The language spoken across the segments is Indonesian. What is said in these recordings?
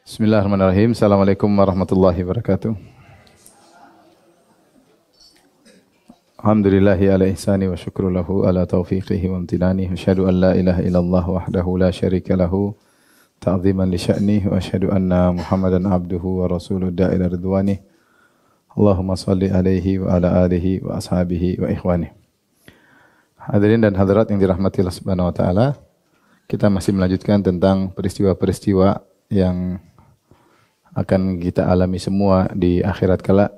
Bismillahirrahmanirrahim. Assalamualaikum warahmatullahi wabarakatuh. Alhamdulillahi ala ihsani wa syukru lahu ala taufiqihi wa amtinani. Asyhadu an la ilaha illallah wahdahu la syarika lahu ta'ziman li sya'nih wa asyhadu anna Muhammadan abduhu wa rasuluhu da'ila ridwanih. Allahumma salli alaihi wa ala alihi wa ashabihi wa ikhwanih. Hadirin dan hadirat yang dirahmati Allah Subhanahu wa taala, kita masih melanjutkan tentang peristiwa-peristiwa yang akan kita alami semua di akhirat kala.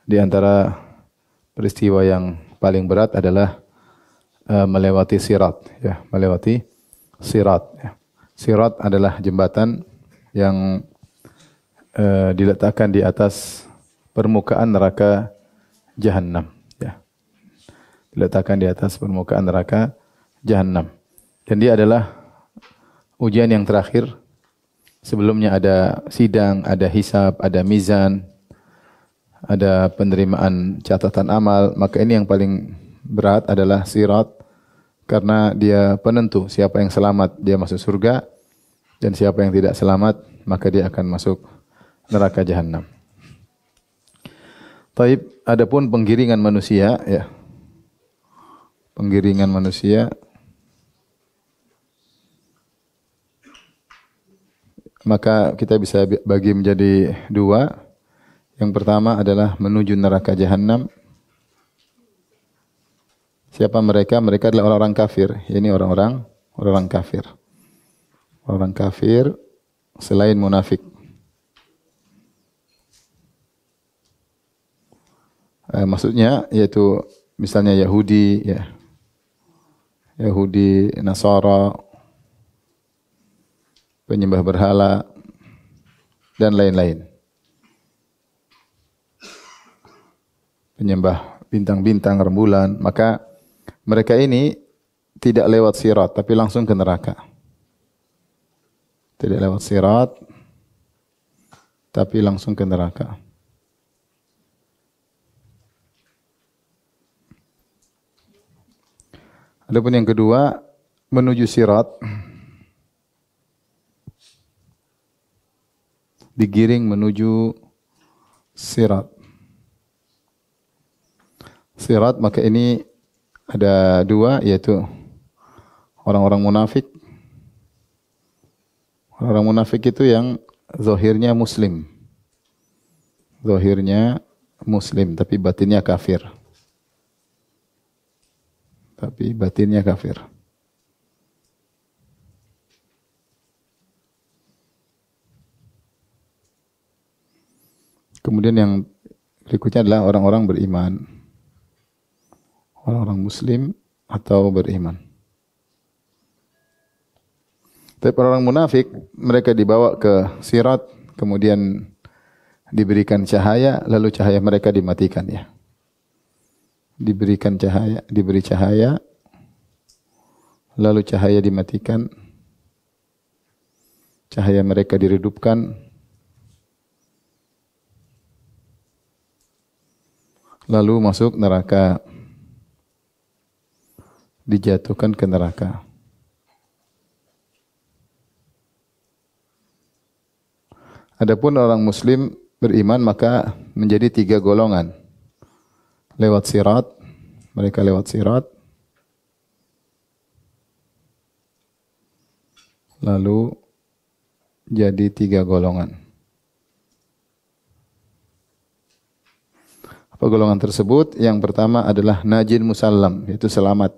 Di antara peristiwa yang paling berat adalah melewati sirat, ya, melewati sirat. Ya. Sirat adalah jembatan yang diletakkan di atas permukaan neraka Jahannam. Ya. Diletakkan di atas permukaan neraka Jahannam. Dan dia adalah ujian yang terakhir. Sebelumnya ada sidang, ada hisab, ada mizan, ada penerimaan catatan amal. Maka ini yang paling berat adalah sirat, karena dia penentu siapa yang selamat dia masuk surga, dan siapa yang tidak selamat maka dia akan masuk neraka Jahannam. Taib, adapun penggiringan manusia, ya, penggiringan manusia, maka kita bisa bagi menjadi dua. Yang pertama adalah menuju neraka Jahannam. Siapa mereka? Mereka adalah orang-orang kafir. Ini orang-orang kafir. Orang kafir selain munafik. Maksudnya yaitu misalnya Yahudi, ya. Yahudi, Nasara, penyembah berhala, dan lain-lain. Penyembah bintang-bintang, rembulan. Maka mereka ini tidak lewat sirat, tapi langsung ke neraka. Tidak lewat sirat, tapi langsung ke neraka. Adapun yang kedua, menuju sirat, digiring menuju sirat. Sirat, maka ini ada dua, yaitu orang-orang munafik. Orang munafik itu yang zahirnya muslim. Zahirnya muslim, tapi batinnya kafir. Tapi batinnya kafir. Kemudian yang berikutnya adalah orang-orang beriman. Orang-orang muslim atau beriman. Tapi orang munafik, mereka dibawa ke sirat, kemudian diberikan cahaya, lalu cahaya mereka dimatikan, ya. Diberikan cahaya, diberi cahaya, lalu cahaya dimatikan, cahaya mereka diredupkan, lalu masuk neraka, dijatuhkan ke neraka. Adapun orang muslim beriman maka menjadi tiga golongan. Lewat sirat, mereka lewat sirat, lalu jadi tiga golongan. Apa golongan tersebut? Yang pertama adalah najin musallam, yaitu selamat.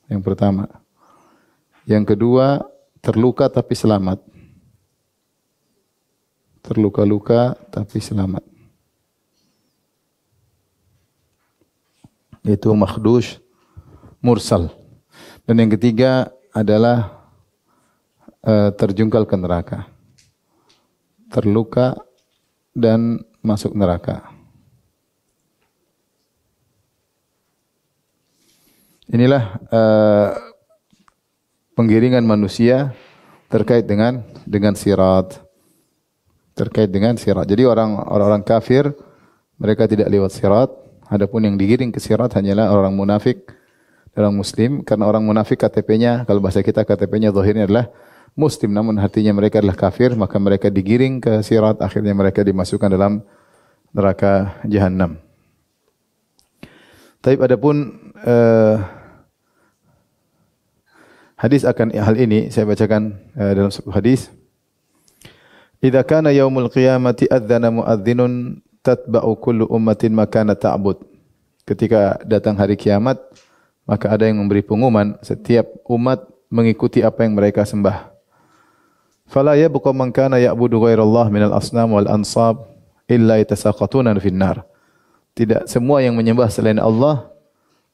Yang pertama. Yang kedua, terluka tapi selamat. Terluka-luka tapi selamat. Yaitu makhdush mursal. Dan yang ketiga adalah terjungkal ke neraka. Terluka dan masuk neraka. Inilah penggiringan manusia terkait dengan sirat. Terkait dengan sirat. Jadi orang-orang kafir mereka tidak lewat sirat. Adapun yang digiring ke sirat hanyalah orang munafik, orang muslim. Karena orang munafik KTP-nya, kalau bahasa kita KTP-nya zahirnya adalah muslim namun hatinya mereka adalah kafir, maka mereka digiring ke sirat, akhirnya mereka dimasukkan dalam neraka jahanam. Tapi adapun hadis akan hal ini saya bacakan dalam sebuah hadis. Idza kana yaumul qiyamati adzana muadzdinun tatba'u kullu ummatin makana ta'bud. Ketika datang hari kiamat, maka ada yang memberi pengumuman, setiap umat mengikuti apa yang mereka sembah. Fala yabqa man kana ya'budu ghairallah minal asnam wal ansab illa yatasaqatuna fin nar. Tidak semua yang menyembah selain Allah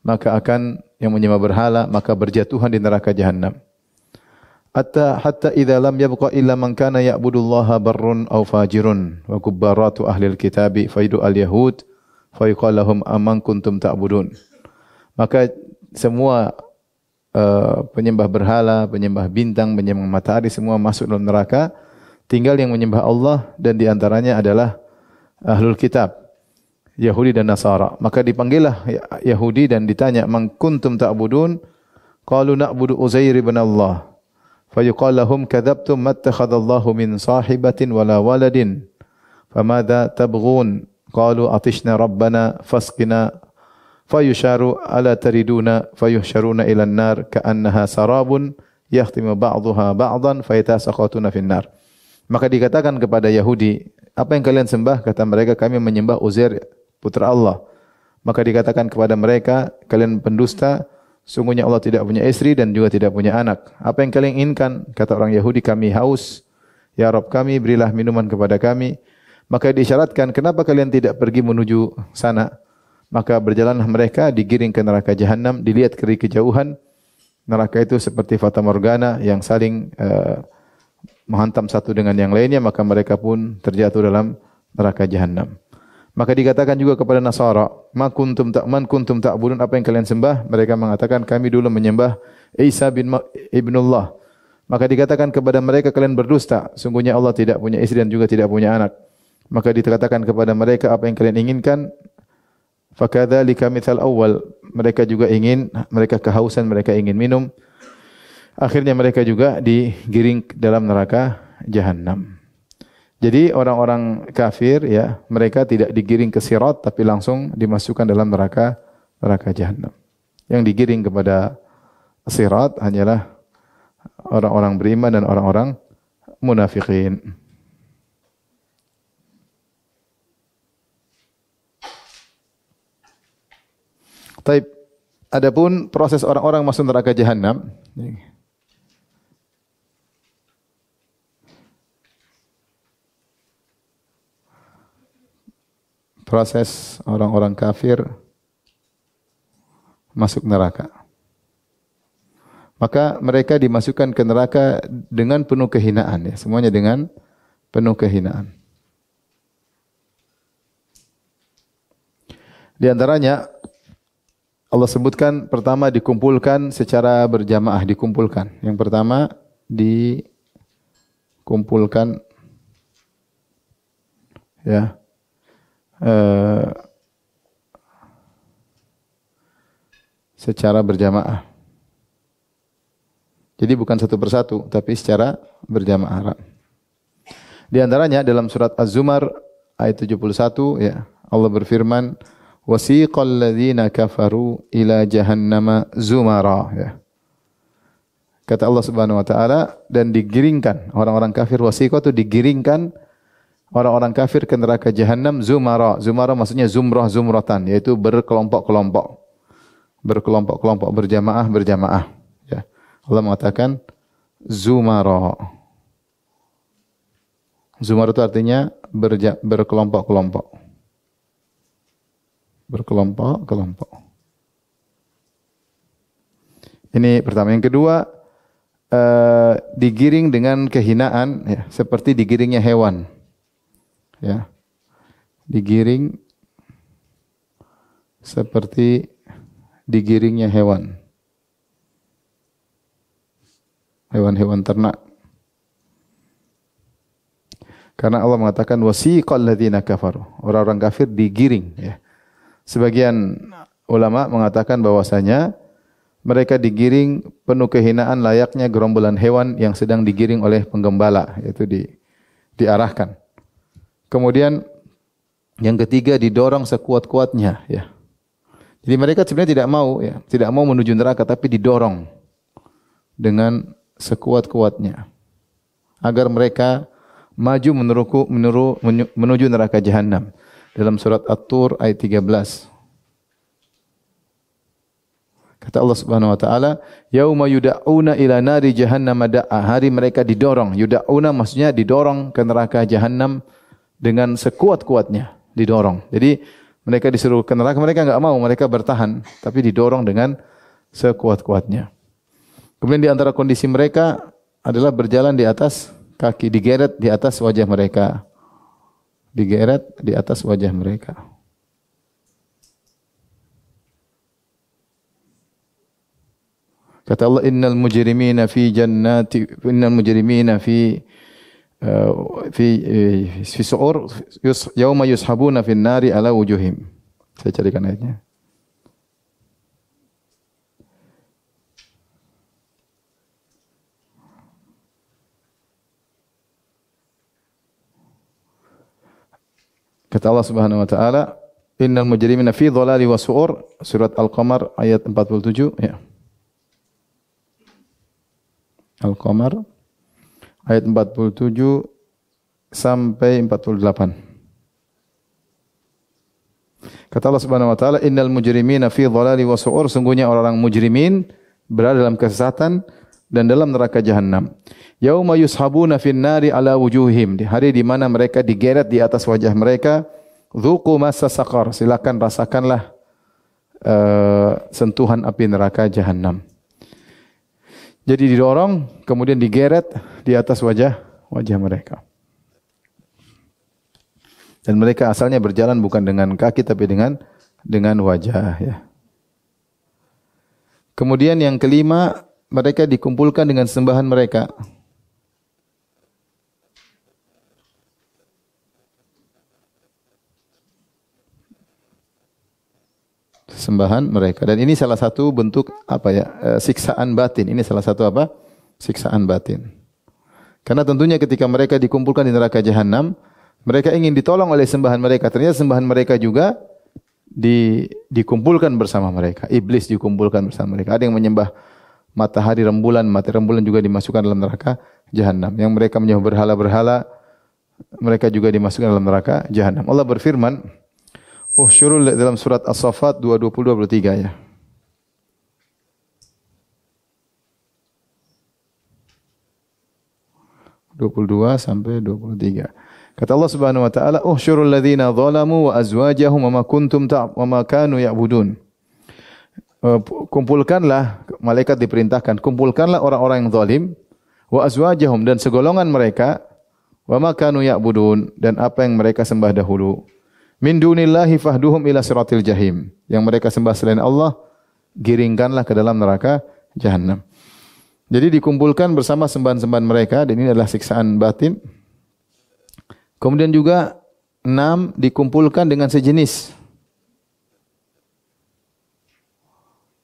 maka akan yang menyembah berhala maka berjatuhan di neraka jahanam. Hatta idza lam yabqa illa man kana ya'budullaha barrun aw fajirun wa kubbaratu ahli alkitabi faidu alyahud fayuqal lahum amman kuntum ta'budun. Maka semua penyembah berhala, penyembah bintang, penyembah matahari semua masuk dalam neraka. Tinggal yang menyembah Allah dan di antaranya adalah ahlul kitab, Yahudi dan Nasara. Maka dipanggillah Yahudi dan ditanya, "Man kuntum ta'budun?" Qalu na'budu Uzair ibn Allah. Fayuqal lahum kadzabtum mattakhadallahu min sahibatin wala waladin. Famadza tabghun? Qalu atishna rabbana fasqina. Fayusharu ala tariduna fayuhsyaruna ila an-nar ka'annaha sarabun yahtimu ba'daha ba'dan fayatasaqatuna fin nar. Maka dikatakan kepada Yahudi, apa yang kalian sembah? Kata mereka, kami menyembah Uzair putra Allah. Maka dikatakan kepada mereka, kalian pendusta, sungguhnya Allah tidak punya istri dan juga tidak punya anak. Apa yang kalian inginkan? Kata orang Yahudi, kami haus. Ya Rabb kami, berilah minuman kepada kami. Maka diisyaratkan, kenapa kalian tidak pergi menuju sana? Maka berjalanlah mereka, digiring ke neraka jahanam, dilihat dari kejauhan. Neraka itu seperti fata morgana yang saling menghantam satu dengan yang lainnya, maka mereka pun terjatuh dalam neraka jahanam. Maka dikatakan juga kepada Nasara, man kuntum ta'budun, apa yang kalian sembah? Mereka mengatakan, kami dulu menyembah Isa bin Ibnullah. Maka dikatakan kepada mereka, kalian berdusta, sungguhnya Allah tidak punya istri dan juga tidak punya anak. Maka dikatakan kepada mereka, apa yang kalian inginkan? Fakadzalika mithal awal, mereka juga ingin, mereka kehausan, mereka ingin minum. Akhirnya mereka juga digiring dalam neraka jahanam. Jadi orang-orang kafir ya, mereka tidak digiring ke sirat tapi langsung dimasukkan dalam neraka jahanam. Yang digiring kepada sirat hanyalah orang-orang beriman dan orang-orang munafikin. Taib. Adapun proses orang-orang masuk neraka jahanam, proses orang-orang kafir masuk neraka. Maka mereka dimasukkan ke neraka dengan penuh kehinaan ya, semuanya dengan penuh kehinaan. Di antaranya Allah sebutkan pertama dikumpulkan secara berjamaah, dikumpulkan. Yang pertama dikumpulkan ya secara berjamaah. Jadi bukan satu persatu, tapi secara berjamaah. Di antaranya dalam surat Az-Zumar ayat 71 ya, Allah berfirman, wasiqal ladzina kafaru ila jahannama zumara ya. Kata Allah Subhanahu wa taala, dan digiringkan orang-orang kafir, wasiqa itu digiringkan orang-orang kafir ke neraka jahanam zumara. Zumara maksudnya zumratan, yaitu berkelompok-kelompok. Berkelompok-kelompok, berjamaah ya. Allah mengatakan zumara. Zumara itu artinya berkelompok-kelompok. Berkelompok-kelompok. Ini pertama. Yang kedua, digiring dengan kehinaan, ya, seperti digiringnya hewan. Ya, digiring seperti digiringnya hewan. Hewan-hewan ternak. Karena Allah mengatakan wasiqal ladzina kafaru. Orang-orang kafir digiring, ya. Sebagian ulama mengatakan bahwasanya mereka digiring penuh kehinaan layaknya gerombolan hewan yang sedang digiring oleh penggembala, yaitu diarahkan. Kemudian yang ketiga didorong sekuat-kuatnya, ya. Jadi mereka sebenarnya tidak mau menuju neraka, tapi didorong dengan sekuat-kuatnya agar mereka maju menuju neraka jahanam. Dalam surat At-Tur ayat 13. Kata Allah Subhanahu wa taala, "Yauma yud'auna ila nari jahannam da'a." Hari mereka didorong. Yud'auna maksudnya didorong ke neraka jahanam dengan sekuat-kuatnya, didorong. Jadi mereka disuruh ke neraka, mereka enggak mau, mereka bertahan, tapi didorong dengan sekuat-kuatnya. Kemudian di antara kondisi mereka adalah berjalan di atas kaki, digeret di atas wajah mereka. Digeret di atas wajah mereka. Kata Allah, innal mujrimina fi su'ur yauma yushabuna fin nari ala wujuhim. Saya carikan ayatnya. Kata Allah Subhanahu wa taala, innal mujrimina fi dhalali wa su'ur, surat Al-Qamar ayat 47, ya. Al-Qamar ayat 47 sampai 48. Kata Allah Subhanahu wa taala, innal mujrimina fi dhalali wa su'ur, sungguhnya orang-orang mujrimin berada dalam kesesatan dan dalam neraka jahanam. Yauma yushabuna fin nari ala wujuhim, di hari di mana mereka digeret di atas wajah mereka. Dzuqu massa saqar, silakan rasakanlah sentuhan api neraka jahanam. Jadi didorong, kemudian digeret di atas wajah mereka. Dan mereka asalnya berjalan bukan dengan kaki tapi dengan wajah, ya. Kemudian yang kelima, mereka dikumpulkan dengan sembahan mereka. Sembahan mereka. Dan ini salah satu bentuk siksaan batin. Ini salah satu siksaan batin. Karena tentunya ketika mereka dikumpulkan di neraka jahanam, mereka ingin ditolong oleh sembahan mereka. Ternyata sembahan mereka juga dikumpulkan bersama mereka. Iblis dikumpulkan bersama mereka. Ada yang menyembah matahari rembulan juga dimasukkan dalam neraka jahanam. Yang mereka menyembah berhala-berhala, mereka juga dimasukkan dalam neraka jahanam. Allah berfirman, syurul dalam surat As-Saffat 22-23, ya. sampai 23. Kata Allah Subhanahu wa taala, "Uhyurul ladzina zalamu wa azwajahum wa ma kanu ya'budun." Kumpulkanlah, malaikat diperintahkan, kumpulkanlah orang-orang yang zalim, wa azwajahum, dan segolongan mereka, wa ma kanu ya'budun, dan apa yang mereka sembah dahulu. Min dunillahi fahduhum ila siratil jahim. Yang mereka sembah selain Allah, giringkanlah ke dalam neraka jahanam. Jadi dikumpulkan bersama sembahan-sembahan mereka, dan ini adalah siksaan batin. Kemudian juga 6 dikumpulkan dengan sejenis.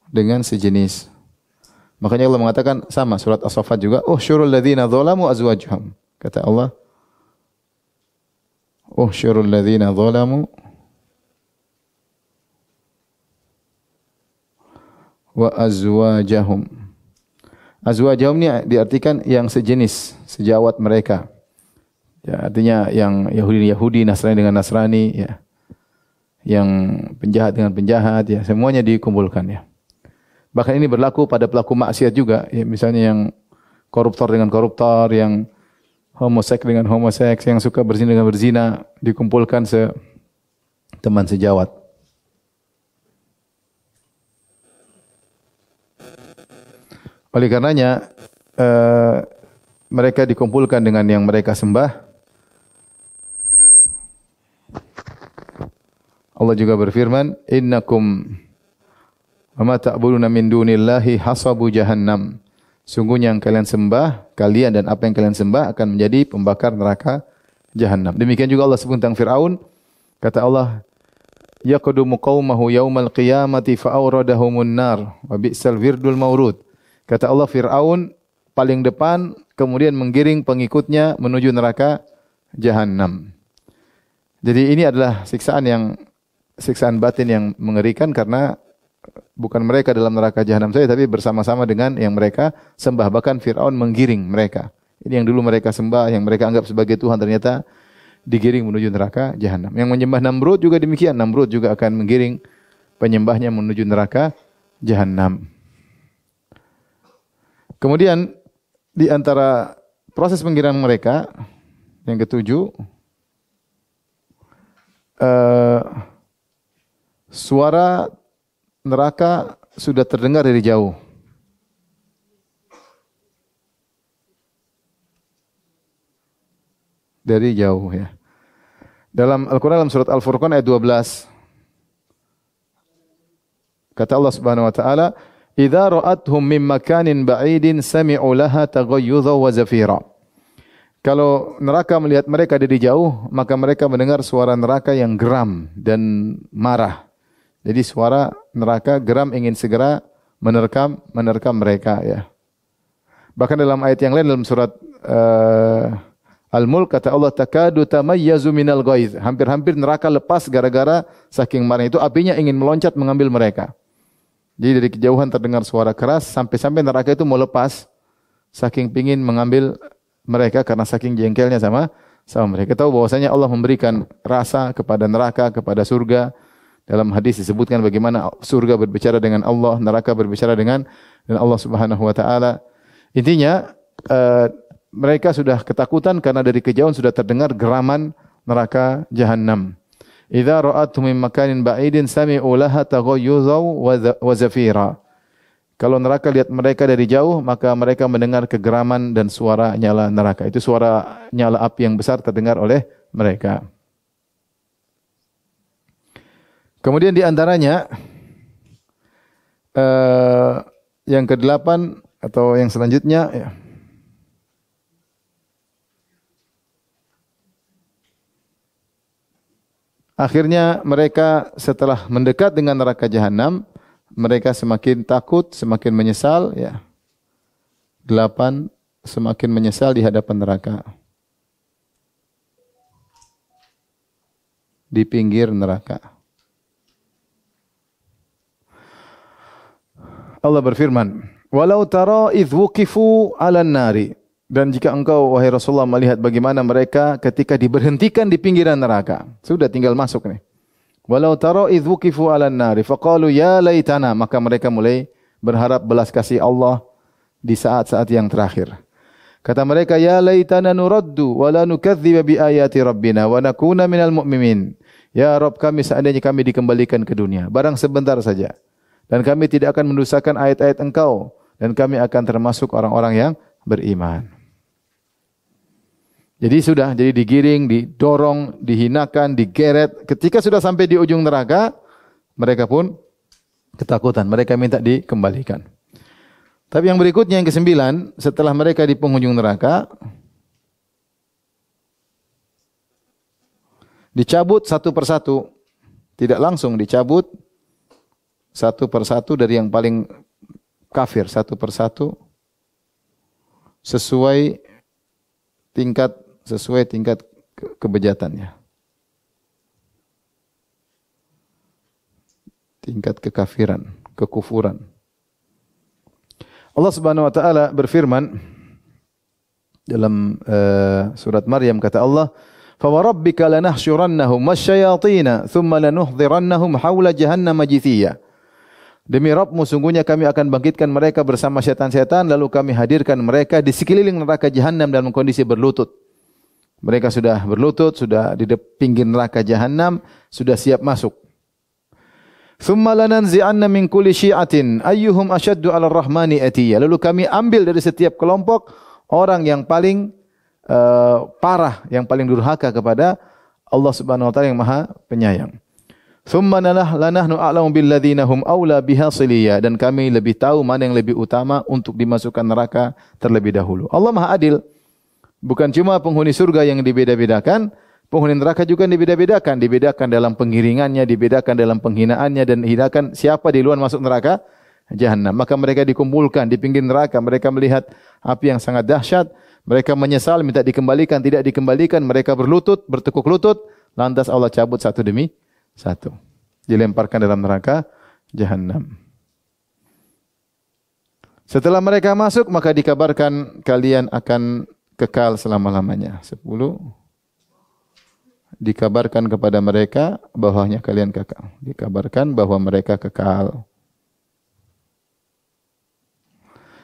Dengan sejenis. Makanya Allah mengatakan sama surat As-Saffat juga, syurul ladzina dzalamu azwajuhum. Kata Allah, syurul ladzina dzalamu wa azwajahum. Azwajahum ini diartikan yang sejenis, sejawat mereka. Ya, artinya yang Yahudi, Nasrani dengan Nasrani, ya. Yang penjahat dengan penjahat, ya, semuanya dikumpulkan, ya. Bahkan ini berlaku pada pelaku maksiat juga, ya, misalnya yang koruptor dengan koruptor, yang homoseks dengan homoseks, yang suka berzina dengan berzina, dikumpulkan teman sejawat. Oleh karenanya mereka dikumpulkan dengan yang mereka sembah. Allah juga berfirman, "Innakum wa ma ta'buduna min dunillahi hasabu jahannam." Sungguhnya yang kalian sembah, kalian dan apa yang kalian sembah akan menjadi pembakar neraka jahanam. Demikian juga Allah sebut tentang Fir'aun. Kata Allah, yaqdumu qaumahu yaumal qiyamati fa awradahumun nar wa bi'sal wirdul maurud. Kata Allah, Fir'aun paling depan kemudian menggiring pengikutnya menuju neraka Jahannam. Jadi ini adalah siksaan batin yang mengerikan karena bukan mereka dalam neraka Jahannam saja tapi bersama-sama dengan yang mereka sembah. Bahkan Fir'aun menggiring mereka. Ini yang dulu mereka sembah, yang mereka anggap sebagai Tuhan ternyata digiring menuju neraka Jahannam. Yang menyembah Namrud juga demikian. Namrud juga akan menggiring penyembahnya menuju neraka Jahannam. Kemudian di antara proses penggirian mereka yang ketujuh, suara neraka sudah terdengar dari jauh. Dari jauh ya. Dalam Al-Quran dalam surat Al-Furqan ayat 12. Kata Allah Subhanahu wa taala, "Idza ra'athum min makanin ba'idin sami'u laha taghayyudha wa zafira." Kalau neraka melihat mereka dari jauh, maka mereka mendengar suara neraka yang geram dan marah. Jadi suara neraka geram ingin segera menerkam mereka ya. Bahkan dalam ayat yang lain dalam surat Al-Mulk kata Allah, takadu tamayyazu minal ghaiz. Hampir-hampir neraka lepas gara-gara saking marah itu apinya ingin meloncat mengambil mereka. Jadi dari kejauhan terdengar suara keras sampai-sampai neraka itu mau lepas saking pingin mengambil mereka karena saking jengkelnya sama mereka. Tahu bahwasanya Allah memberikan rasa kepada neraka, kepada surga. Dalam hadis disebutkan bagaimana surga berbicara dengan Allah, neraka berbicara dengan Allah Subhanahu wa taala. Intinya mereka sudah ketakutan karena dari kejauhan sudah terdengar geraman neraka Jahannam. Idza ra'atuhum min makanin ba'idin sami'u laha taghayyuzan wa zafira. Kalau neraka lihat mereka dari jauh, maka mereka mendengar kegeraman dan suara nyala neraka. Itu suara nyala api yang besar terdengar oleh mereka. Kemudian di antaranya yang ke-8 atau yang selanjutnya ya. Akhirnya mereka setelah mendekat dengan neraka Jahannam, mereka semakin takut, semakin menyesal ya. 8 semakin menyesal di hadapan neraka. Di pinggir neraka. Allah berfirman, "Walau tara idz wuqifu 'alan nari." Dan jika engkau wahai Rasulullah melihat bagaimana mereka ketika diberhentikan di pinggiran neraka, sudah tinggal masuk nih. Walau tara idz wuqifu 'alan nari faqalu ya laitana, maka mereka mulai berharap belas kasih Allah di saat-saat yang terakhir. Kata mereka, ya laitana nuraddu wa la nukadziba bi ayati rabbina wa nakuna minal mu'minin. Ya Rabb kami, seandainya kami dikembalikan ke dunia, barang sebentar saja, dan kami tidak akan mendustakan ayat-ayat Engkau, dan kami akan termasuk orang-orang yang beriman. Jadi sudah, jadi digiring, didorong, dihinakan, digeret. Ketika sudah sampai di ujung neraka, mereka pun ketakutan. Mereka minta dikembalikan. Tapi yang berikutnya, yang ke-9, setelah mereka di penghujung neraka, dicabut satu persatu. Tidak langsung dicabut satu persatu dari yang paling kafir, satu persatu. Sesuai tingkat kebejatannya. Tingkat kekafiran, kekufuran. Allah Subhanahu wa taala berfirman dalam surat Maryam, kata Allah, "Fa warabbika lanahsyurannahum wasyayatin thumma lanuhdhirannahum haula jahannam jithiya." Demi Rabbmu, sungguhnya kami akan bangkitkan mereka bersama setan-setan, lalu kami hadirkan mereka di sekeliling neraka Jahannam dalam kondisi berlutut. Mereka sudah berlutut, sudah di pinggir neraka Jahannam, sudah siap masuk. Tsumma lananzi'anna min kulli syi'atin ayyuhum ashaddu 'ala ar-rahmani atiya. Lalu kami ambil dari setiap kelompok orang yang paling parah, yang paling durhaka kepada Allah Subhanahu wa taala yang Maha Penyayang. Tsumma lanahnu a'lamu billadzina hum aula biha siliya, dan kami lebih tahu mana yang lebih utama untuk dimasukkan neraka terlebih dahulu. Allah Maha Adil. Bukan cuma penghuni surga yang dibeda-bedakan, Penghuni neraka juga dibedakan dalam penggiringannya, dibedakan dalam penghinaannya dan hinakan siapa di luar masuk neraka jahanam. Maka mereka dikumpulkan di pinggir neraka, mereka melihat api yang sangat dahsyat, mereka menyesal minta dikembalikan, tidak dikembalikan, mereka berlutut, bertekuk lutut, lantas Allah cabut satu demi satu. Dilemparkan dalam neraka jahanam. Setelah mereka masuk, maka dikabarkan kalian akan kekal selama-lamanya. 10. Dikabarkan kepada mereka bahwanya kalian kekal. Dikabarkan bahwa mereka kekal.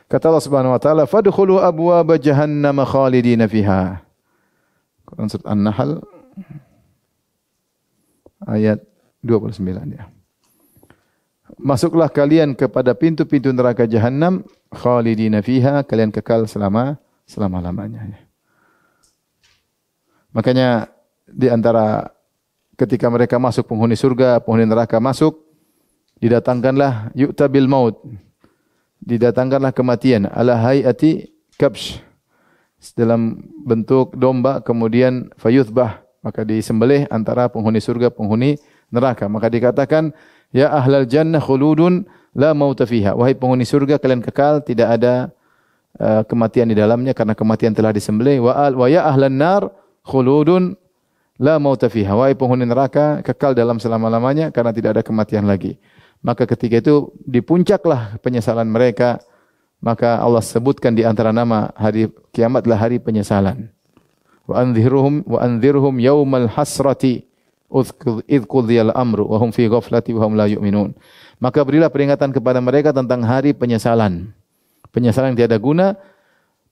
Kata Allah Subhanahu wa taala, "Fadkhulu abwaaba jahannam khalidina fiha." Quran surat An-Nahl ayat 29 ya. Masuklah kalian kepada pintu-pintu neraka jahanam khalidina fiha, kalian kekal selama-lamanya. Makanya di antara ketika mereka masuk penghuni surga, penghuni neraka masuk, didatangkanlah yu'tabil maut. Didatangkanlah kematian ala hayati kabsh, dalam bentuk domba, kemudian fayuthbah, maka disembelih antara penghuni surga penghuni neraka. Maka dikatakan, ya ahlal jannah khuludun la mauta fiha, wahai penghuni surga kalian kekal, tidak ada kematian di dalamnya karena kematian telah disembelih. Wa ya ahlan nar khuludun la mauta fiha, wahai penghuni neraka kekal dalam selama-lamanya karena tidak ada kematian lagi. Maka ketika itu di puncaklah penyesalan mereka, maka Allah sebutkan di antara nama hari kiamatlah hari penyesalan. Wa anzirhum yaumal hasrati idh qudhiyal amru wa hum fi ghaflati wa hum la yu'minun. Maka berilah peringatan kepada mereka tentang hari penyesalan. Penyesalan yang tiada guna,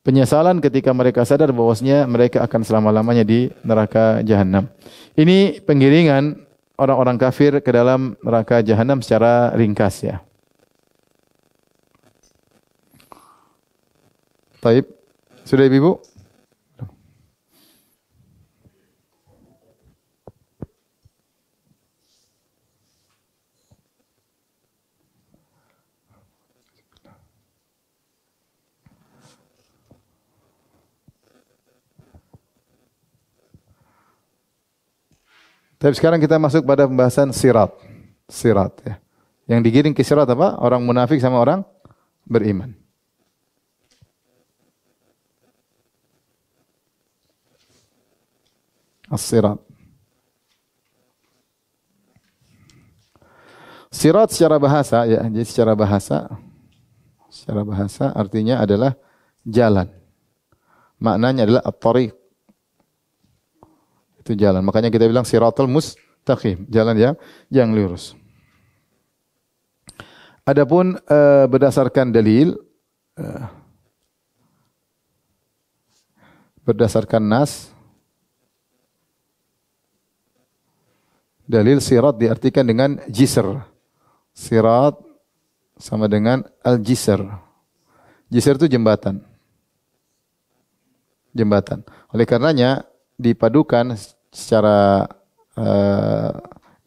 penyesalan ketika mereka sadar bahwasanya mereka akan selama-lamanya di neraka jahanam. Ini penggiringan orang-orang kafir ke dalam neraka jahanam secara ringkas ya. Baik, sudah Ibu? Tapi sekarang kita masuk pada pembahasan sirat. Sirat ya. Yang digiring ke sirat apa? Orang munafik sama orang beriman. As-sirat. Sirat secara bahasa ya, jadi secara bahasa artinya adalah jalan. Maknanya adalah at-tariq. Itu jalan. Makanya kita bilang siratul mustaqim, jalan yang lurus. Adapun berdasarkan dalil, berdasarkan nas, dalil sirat diartikan dengan jisr. Sirat sama dengan al-jisr. Jisr itu jembatan. Jembatan. Oleh karenanya dipadukan secara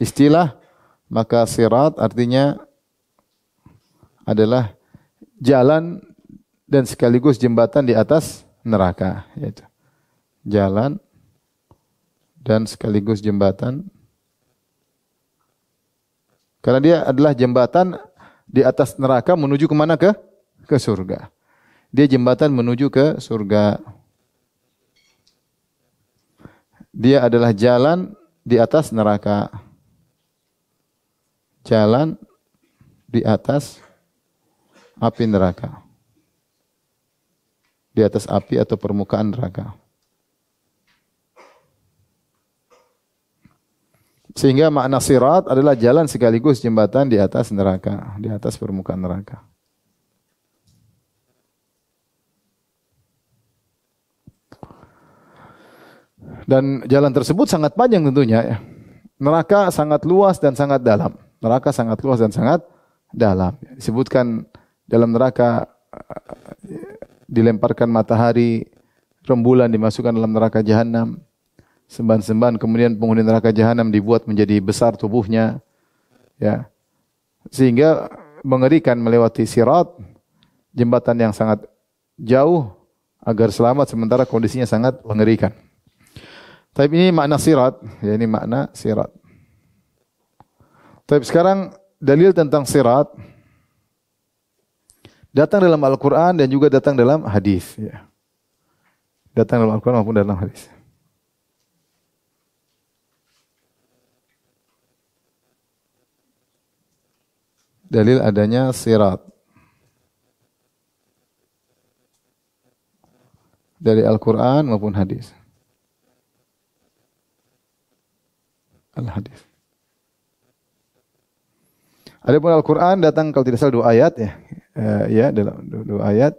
istilah, maka sirat artinya adalah jalan dan sekaligus jembatan di atas neraka, yaitu jalan dan sekaligus jembatan, karena dia adalah jembatan di atas neraka menuju kemana? Ke surga. Dia jembatan menuju ke surga. Dia adalah jalan di atas neraka. Jalan di atas api neraka. Di atas api atau permukaan neraka. Sehingga makna sirat adalah jalan sekaligus jembatan di atas neraka, di atas permukaan neraka. Dan jalan tersebut sangat panjang tentunya ya. Neraka sangat luas dan sangat dalam. Neraka sangat luas dan sangat dalam. Disebutkan dalam neraka dilemparkan matahari, rembulan dimasukkan dalam neraka jahanam. Semban-semban, kemudian penghuni neraka jahanam dibuat menjadi besar tubuhnya. Ya. Sehingga mengerikan melewati sirat, jembatan yang sangat jauh agar selamat sementara kondisinya sangat mengerikan. Tapi ini makna sirat, ya ini makna sirat. Tapi sekarang dalil tentang sirat datang dalam Al-Quran dan juga datang dalam hadis. Ya. Datang dalam Al-Quran maupun dalam hadis. Dalil adanya sirat dari Al-Quran maupun hadis. Al-hadis. Adapun Al-Quran datang kalau tidak salah 2 ayat ya. Ya, dalam 2 ayat.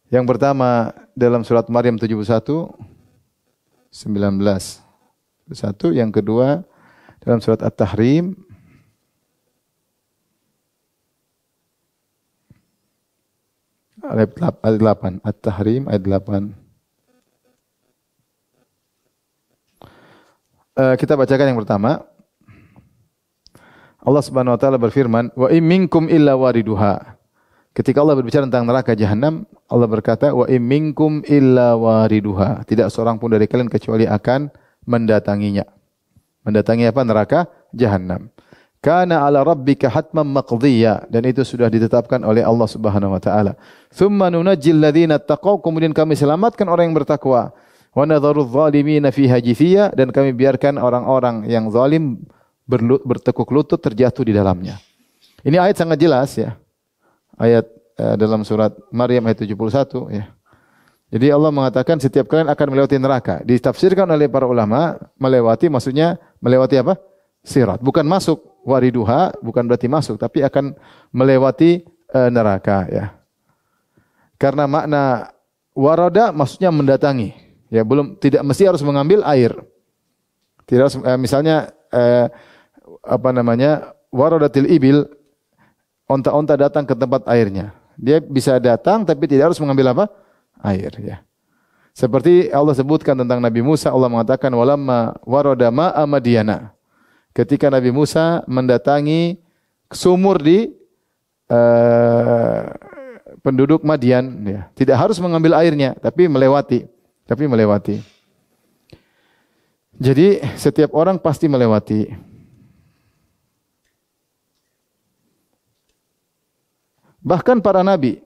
Yang pertama dalam surat Maryam 71 19. Satu, yang kedua dalam surat At-Tahrim ayat 8. At-Tahrim ayat 8. Kita bacakan yang pertama. Allah Subhanahu wa taala berfirman, "Wa in minkum illa wariduha." Ketika Allah berbicara tentang neraka jahanam, Allah berkata, "Wa in minkum illa wariduha." Tidak seorang pun dari kalian kecuali akan mendatanginya. Mendatangi apa? Neraka jahanam. Kana ala rabbika hatman maqdiyya, dan itu sudah ditetapkan oleh Allah Subhanahu wa taala. Tsumma nunajjil ladzina taqaw, kemudian kami selamatkan orang yang bertakwa. Wa nadharu adh-dhalimina fiha jithiya, dan kami biarkan orang-orang yang zalim bertekuk lutut terjatuh di dalamnya. Ini ayat sangat jelas ya. Ayat dalam surat Maryam ayat 71 ya. Jadi Allah mengatakan setiap kalian akan melewati neraka. Ditafsirkan oleh para ulama, melewati maksudnya melewati apa? Sirat. Bukan masuk, wariduha bukan berarti masuk, tapi akan melewati neraka ya. Karena makna warada maksudnya mendatangi. Ya, belum, tidak mesti harus mengambil air. Tidak harus misalnya waradatil ibil, onta-onta datang ke tempat airnya. Dia bisa datang tapi tidak harus mengambil apa? Air ya. Seperti Allah sebutkan tentang Nabi Musa, Allah mengatakan walamma warada ma'a Madyana. Ketika Nabi Musa mendatangi sumur di penduduk Madian ya. Tidak harus mengambil airnya tapi melewati. Jadi setiap orang pasti melewati. Bahkan para nabi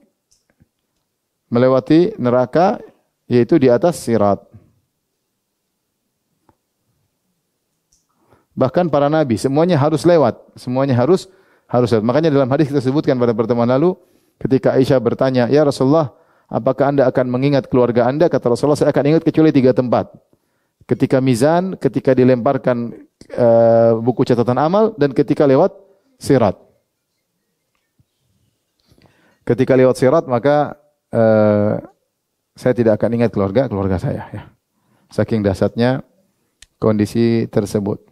melewati neraka, yaitu di atas sirat. Bahkan para nabi semuanya harus lewat, lewat. Makanya dalam hadis kita sebutkan pada pertemuan lalu, ketika Aisyah bertanya, "Ya Rasulullah, apakah Anda akan mengingat keluarga Anda?" Kata Rasulullah, "Saya akan ingat kecuali 3 tempat. Ketika mizan, ketika dilemparkan buku catatan amal, dan ketika lewat sirat." Ketika lewat sirat, maka saya tidak akan ingat keluarga saya. Ya. Saking dahsyatnya kondisi tersebut.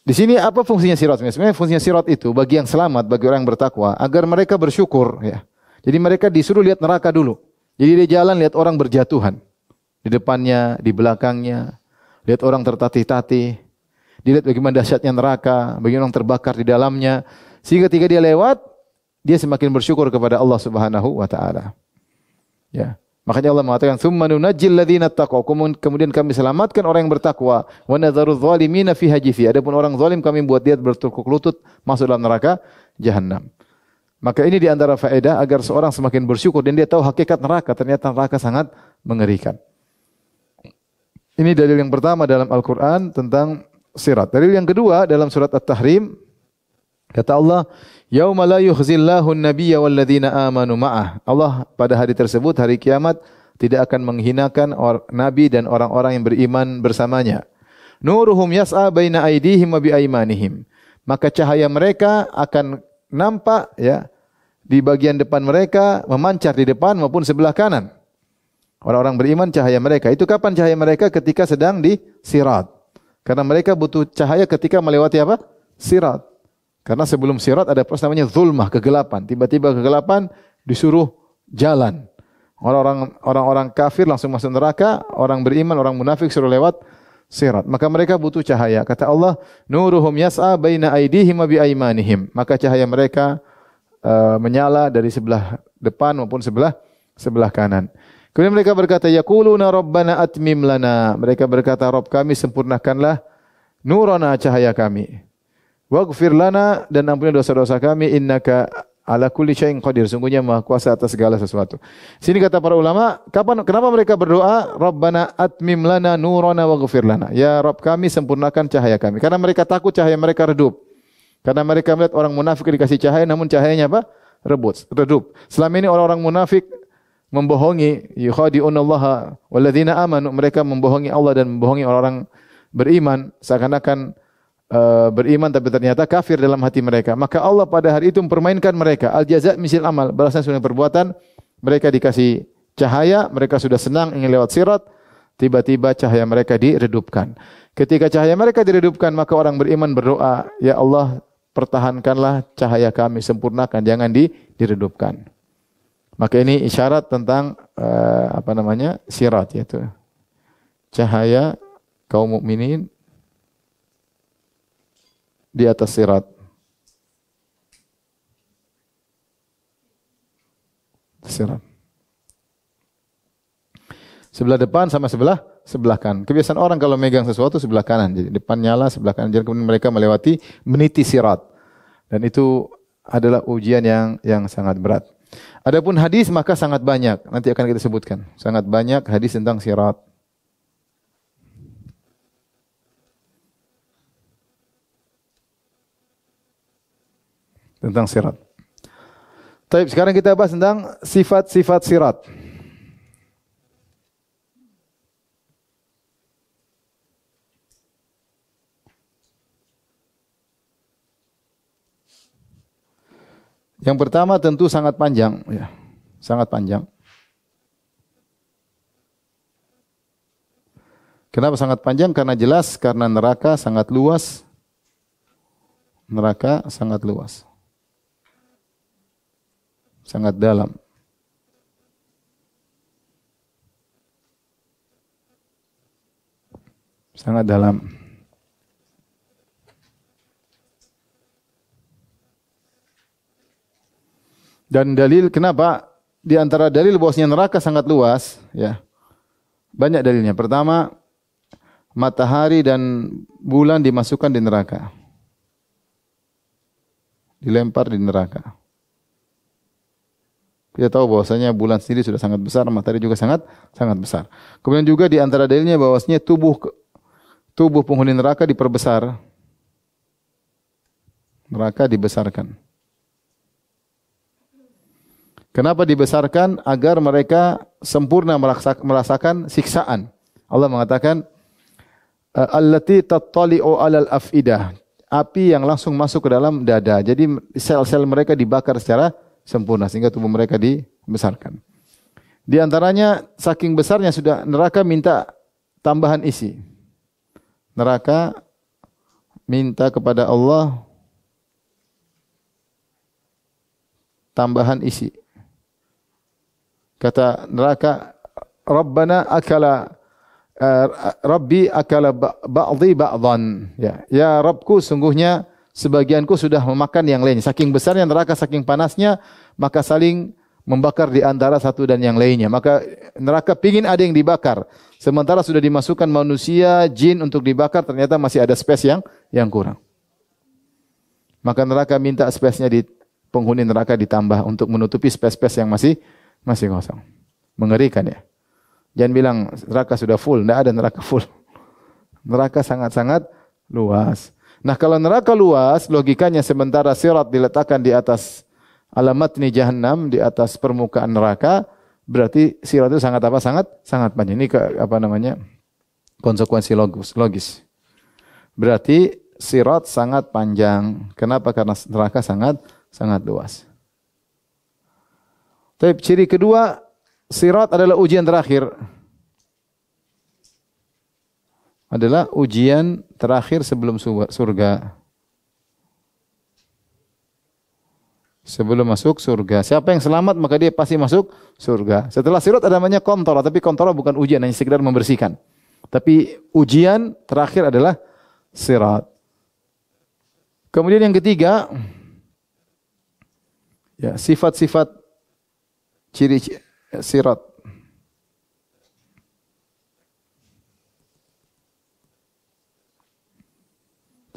Di sini apa fungsinya sirat? Sebenarnya fungsinya sirat itu bagi yang selamat, bagi orang yang bertakwa, agar mereka bersyukur. Ya. Jadi mereka disuruh lihat neraka dulu. Jadi dia jalan lihat orang berjatuhan. Di depannya, di belakangnya. Lihat orang tertatih-tatih. Dilihat bagaimana dahsyatnya neraka, bagaimana orang terbakar di dalamnya. Sehingga ketika dia lewat, dia semakin bersyukur kepada Allah Subhanahu wa taala. Ya. Makanya Allah mengatakan, "Tsumma nunajjil ladzina taqaw." Kemudian kami selamatkan orang yang bertakwa. Wa nadharu adh-dhalimina fiha jithiya. Adapun orang zalim kami buat dia bertekuk lutut masuk dalam neraka jahanam. Maka ini di antara faedah agar seorang semakin bersyukur dan dia tahu hakikat neraka. Ternyata neraka sangat mengerikan. Ini dalil yang pertama dalam Al-Quran tentang sirat. Dalil yang kedua dalam surat At-Tahrim, kata Allah, "Yauma la yukhzillahu an-nabiyya walladzina amanu ma'ah." Allah pada hari tersebut, hari kiamat, tidak akan menghinakan nabi dan orang-orang yang beriman bersamanya. Nuruhum yas'a baina aydihim wa bi aymanihim. Maka cahaya mereka akan nampak ya di bagian depan mereka, memancar di depan maupun sebelah kanan. Orang-orang beriman cahaya mereka. Itu kapan cahaya mereka? Ketika sedang di sirat. Karena mereka butuh cahaya ketika melewati apa? Sirat. Karena sebelum sirat ada proses namanya zulmah, kegelapan. Tiba-tiba kegelapan disuruh jalan. Orang-orang kafir langsung masuk neraka, orang beriman, orang munafik suruh lewat sirat. Maka mereka butuh cahaya. Kata Allah, "Nuruhum yas'a baina aydihim wa bi aymanihim." Maka cahaya mereka menyala dari sebelah depan maupun sebelah kanan. Kemudian mereka berkata, yaquluna rabbana atmim lana. Mereka berkata, Rabb kami sempurnakanlah nurana cahaya kami. Waghfir lana dan ampuni dosa-dosa kami innaka ala kulli syai'in qadir. Sungguhnya Maha Kuasa atas segala sesuatu. Sini kata para ulama, kenapa mereka berdoa Rabbana atmim lana nurana waghfir lana? Ya Rabb kami sempurnakan cahaya kami. Karena mereka takut cahaya mereka redup. Karena mereka melihat orang munafik dikasih cahaya namun cahayanya apa? Redup. Selama ini orang-orang munafik membohongi, yukhadi'unallaha walladzina amanu, mereka membohongi Allah dan membohongi orang-orang beriman seakan-akan beriman tapi ternyata kafir dalam hati mereka. Maka Allah pada hari itu mempermainkan mereka. Al-jaza' misil amal, balasan sesuai perbuatan. Mereka dikasih cahaya, mereka sudah senang ingin lewat sirat, tiba-tiba cahaya mereka diredupkan. Ketika cahaya mereka diredupkan, maka orang beriman berdoa, ya Allah, pertahankanlah cahaya kami, sempurnakan, jangan diredupkan. Maka ini isyarat tentang sirat, yaitu cahaya kaum mukminin di atas sirat. Sirat. Sebelah depan sama sebelah kanan. Kebiasaan orang kalau megang sesuatu sebelah kanan. Jadi depan nyala, sebelah kanan. Jadi kemudian mereka melewati meniti sirat. Dan itu adalah ujian yang sangat berat. Adapun hadis maka sangat banyak. Nanti akan kita sebutkan. Sangat banyak hadis tentang sirat. Tentang sirat. Baik, sekarang kita bahas tentang sifat-sifat sirat. Yang pertama tentu sangat panjang, ya. Sangat panjang. Kenapa sangat panjang? Karena jelas karena neraka sangat luas. Neraka sangat luas. Sangat dalam. Sangat dalam. Dan dalil kenapa? Di antara dalil bahwasanya neraka sangat luas, ya. Banyak dalilnya. Pertama, matahari dan bulan dimasukkan di neraka. Dilempar di neraka. Kita tahu bahwasanya bulan sendiri sudah sangat besar, matahari juga sangat besar. Kemudian juga di antara dalilnya bahwasanya tubuh penghuni neraka diperbesar. Neraka dibesarkan. Kenapa dibesarkan? Agar mereka sempurna merasakan siksaan. Allah mengatakan, allati tattali'u 'alal afidah. Api yang langsung masuk ke dalam dada. Jadi sel-sel mereka dibakar secara sempurna sehingga tubuh mereka dibesarkan. Di antaranya saking besarnya sudah neraka minta tambahan isi. Neraka minta kepada Allah tambahan isi. Kata neraka, Rabbi akala ba'dhi ba'dhan. Ya Rabbku, sungguhnya sebagianku sudah memakan yang lainnya. Saking besarnya neraka, saking panasnya, maka saling membakar di antara satu dan yang lainnya. Maka neraka pingin ada yang dibakar. Sementara sudah dimasukkan manusia, jin untuk dibakar, ternyata masih ada space yang kurang. Maka neraka minta space-nya di penghuni neraka ditambah untuk menutupi space-space yang masih kosong. Mengerikan, ya. Jangan bilang neraka sudah full, tidak ada neraka full. Neraka sangat-sangat luas. Nah, kalau neraka luas, logikanya sementara sirat diletakkan di atas alamatni jahannam, di atas permukaan neraka, berarti sirat itu sangat panjang. Ini konsekuensi logis. Berarti sirat sangat panjang. Kenapa? Karena neraka sangat luas. Tapi ciri kedua, sirat adalah ujian terakhir. Adalah ujian terakhir sebelum surga. Sebelum masuk surga. Siapa yang selamat maka dia pasti masuk surga. Setelah sirat ada namanya qantarah, tapi qantarah bukan ujian, hanya sekedar membersihkan. Tapi ujian terakhir adalah sirat. Kemudian yang ketiga, ya, sifat-sifat ciri sirat.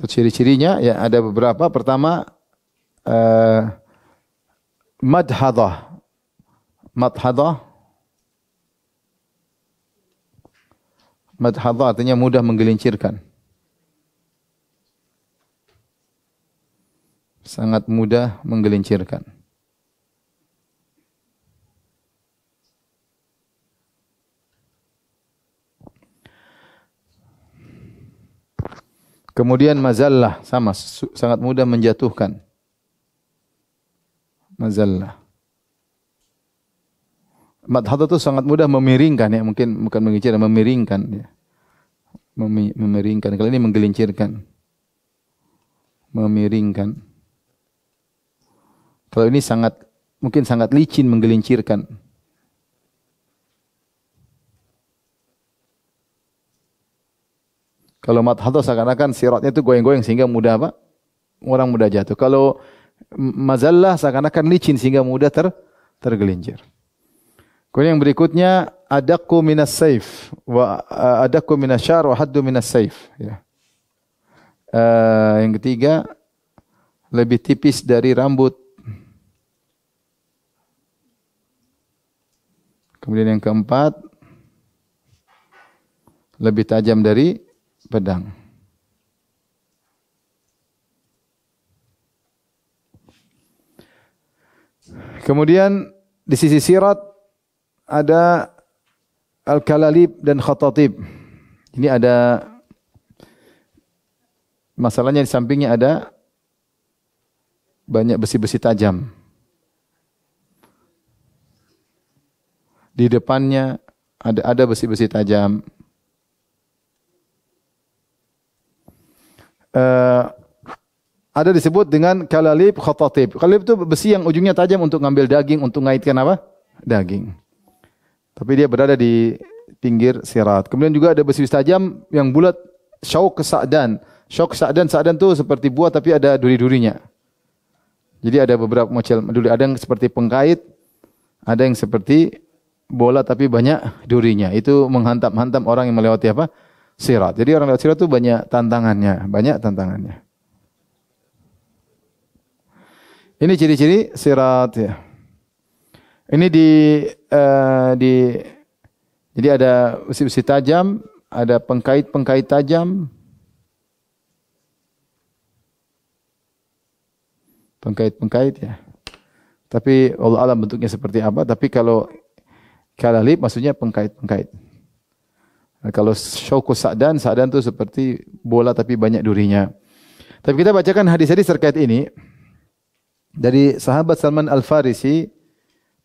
Ciri-cirinya ya ada beberapa. Pertama, madhadah. Madhadah. Madhadah artinya mudah menggelincirkan. Sangat mudah menggelincirkan. Kemudian mazallah, sama, sangat mudah menjatuhkan. Mazallah. Madhadah itu sangat mudah memiringkan ya, mungkin bukan menggelincirkan, memiringkan ya. Memiringkan. Kalau ini menggelincirkan. Memiringkan. Kalau ini mungkin sangat licin menggelincirkan. Kalau madhadah seakan-akan siratnya itu goyang-goyang sehingga mudah apa? Orang mudah jatuh. Kalau mazallah seakan-akan licin sehingga mudah tergelincir. Kemudian yang berikutnya adaqqu minas saif wa adaqqu minasyar wa haddu minas saif ya. Yang ketiga lebih tipis dari rambut. Kemudian yang keempat lebih tajam dari pedang. Kemudian di sisi sirat ada al-kalalib dan khatatib. Ini ada masalahnya, di sampingnya ada banyak besi-besi tajam. Di depannya ada besi-besi tajam. Ada disebut dengan kalalib khatatib. Kalalib itu besi yang ujungnya tajam untuk ngambil daging, untuk ngaitkan apa? Daging. Tapi dia berada di pinggir sirat. Kemudian juga ada besi tajam yang bulat, syauk sa'dan. Syauk sa'dan itu seperti buah tapi ada duri-durinya. Jadi ada beberapa macam duri. Ada yang seperti pengkait, ada yang seperti bola tapi banyak durinya. Itu menghantam-hantam orang yang melewati apa? Sirat. Jadi orang lewat sirat itu banyak tantangannya. Ini ciri-ciri sirat ya. Ini jadi ada besi-besi tajam, ada pengkait-pengkait tajam. Pengkait-pengkait ya. Tapi Allah alam bentuknya seperti apa, tapi kalau kalalib maksudnya pengkait-pengkait. Nah, kalau syauku sa'dan itu seperti bola tapi banyak durinya. Tapi kita bacakan hadis-hadis terkait ini dari sahabat Salman Al-Farisi,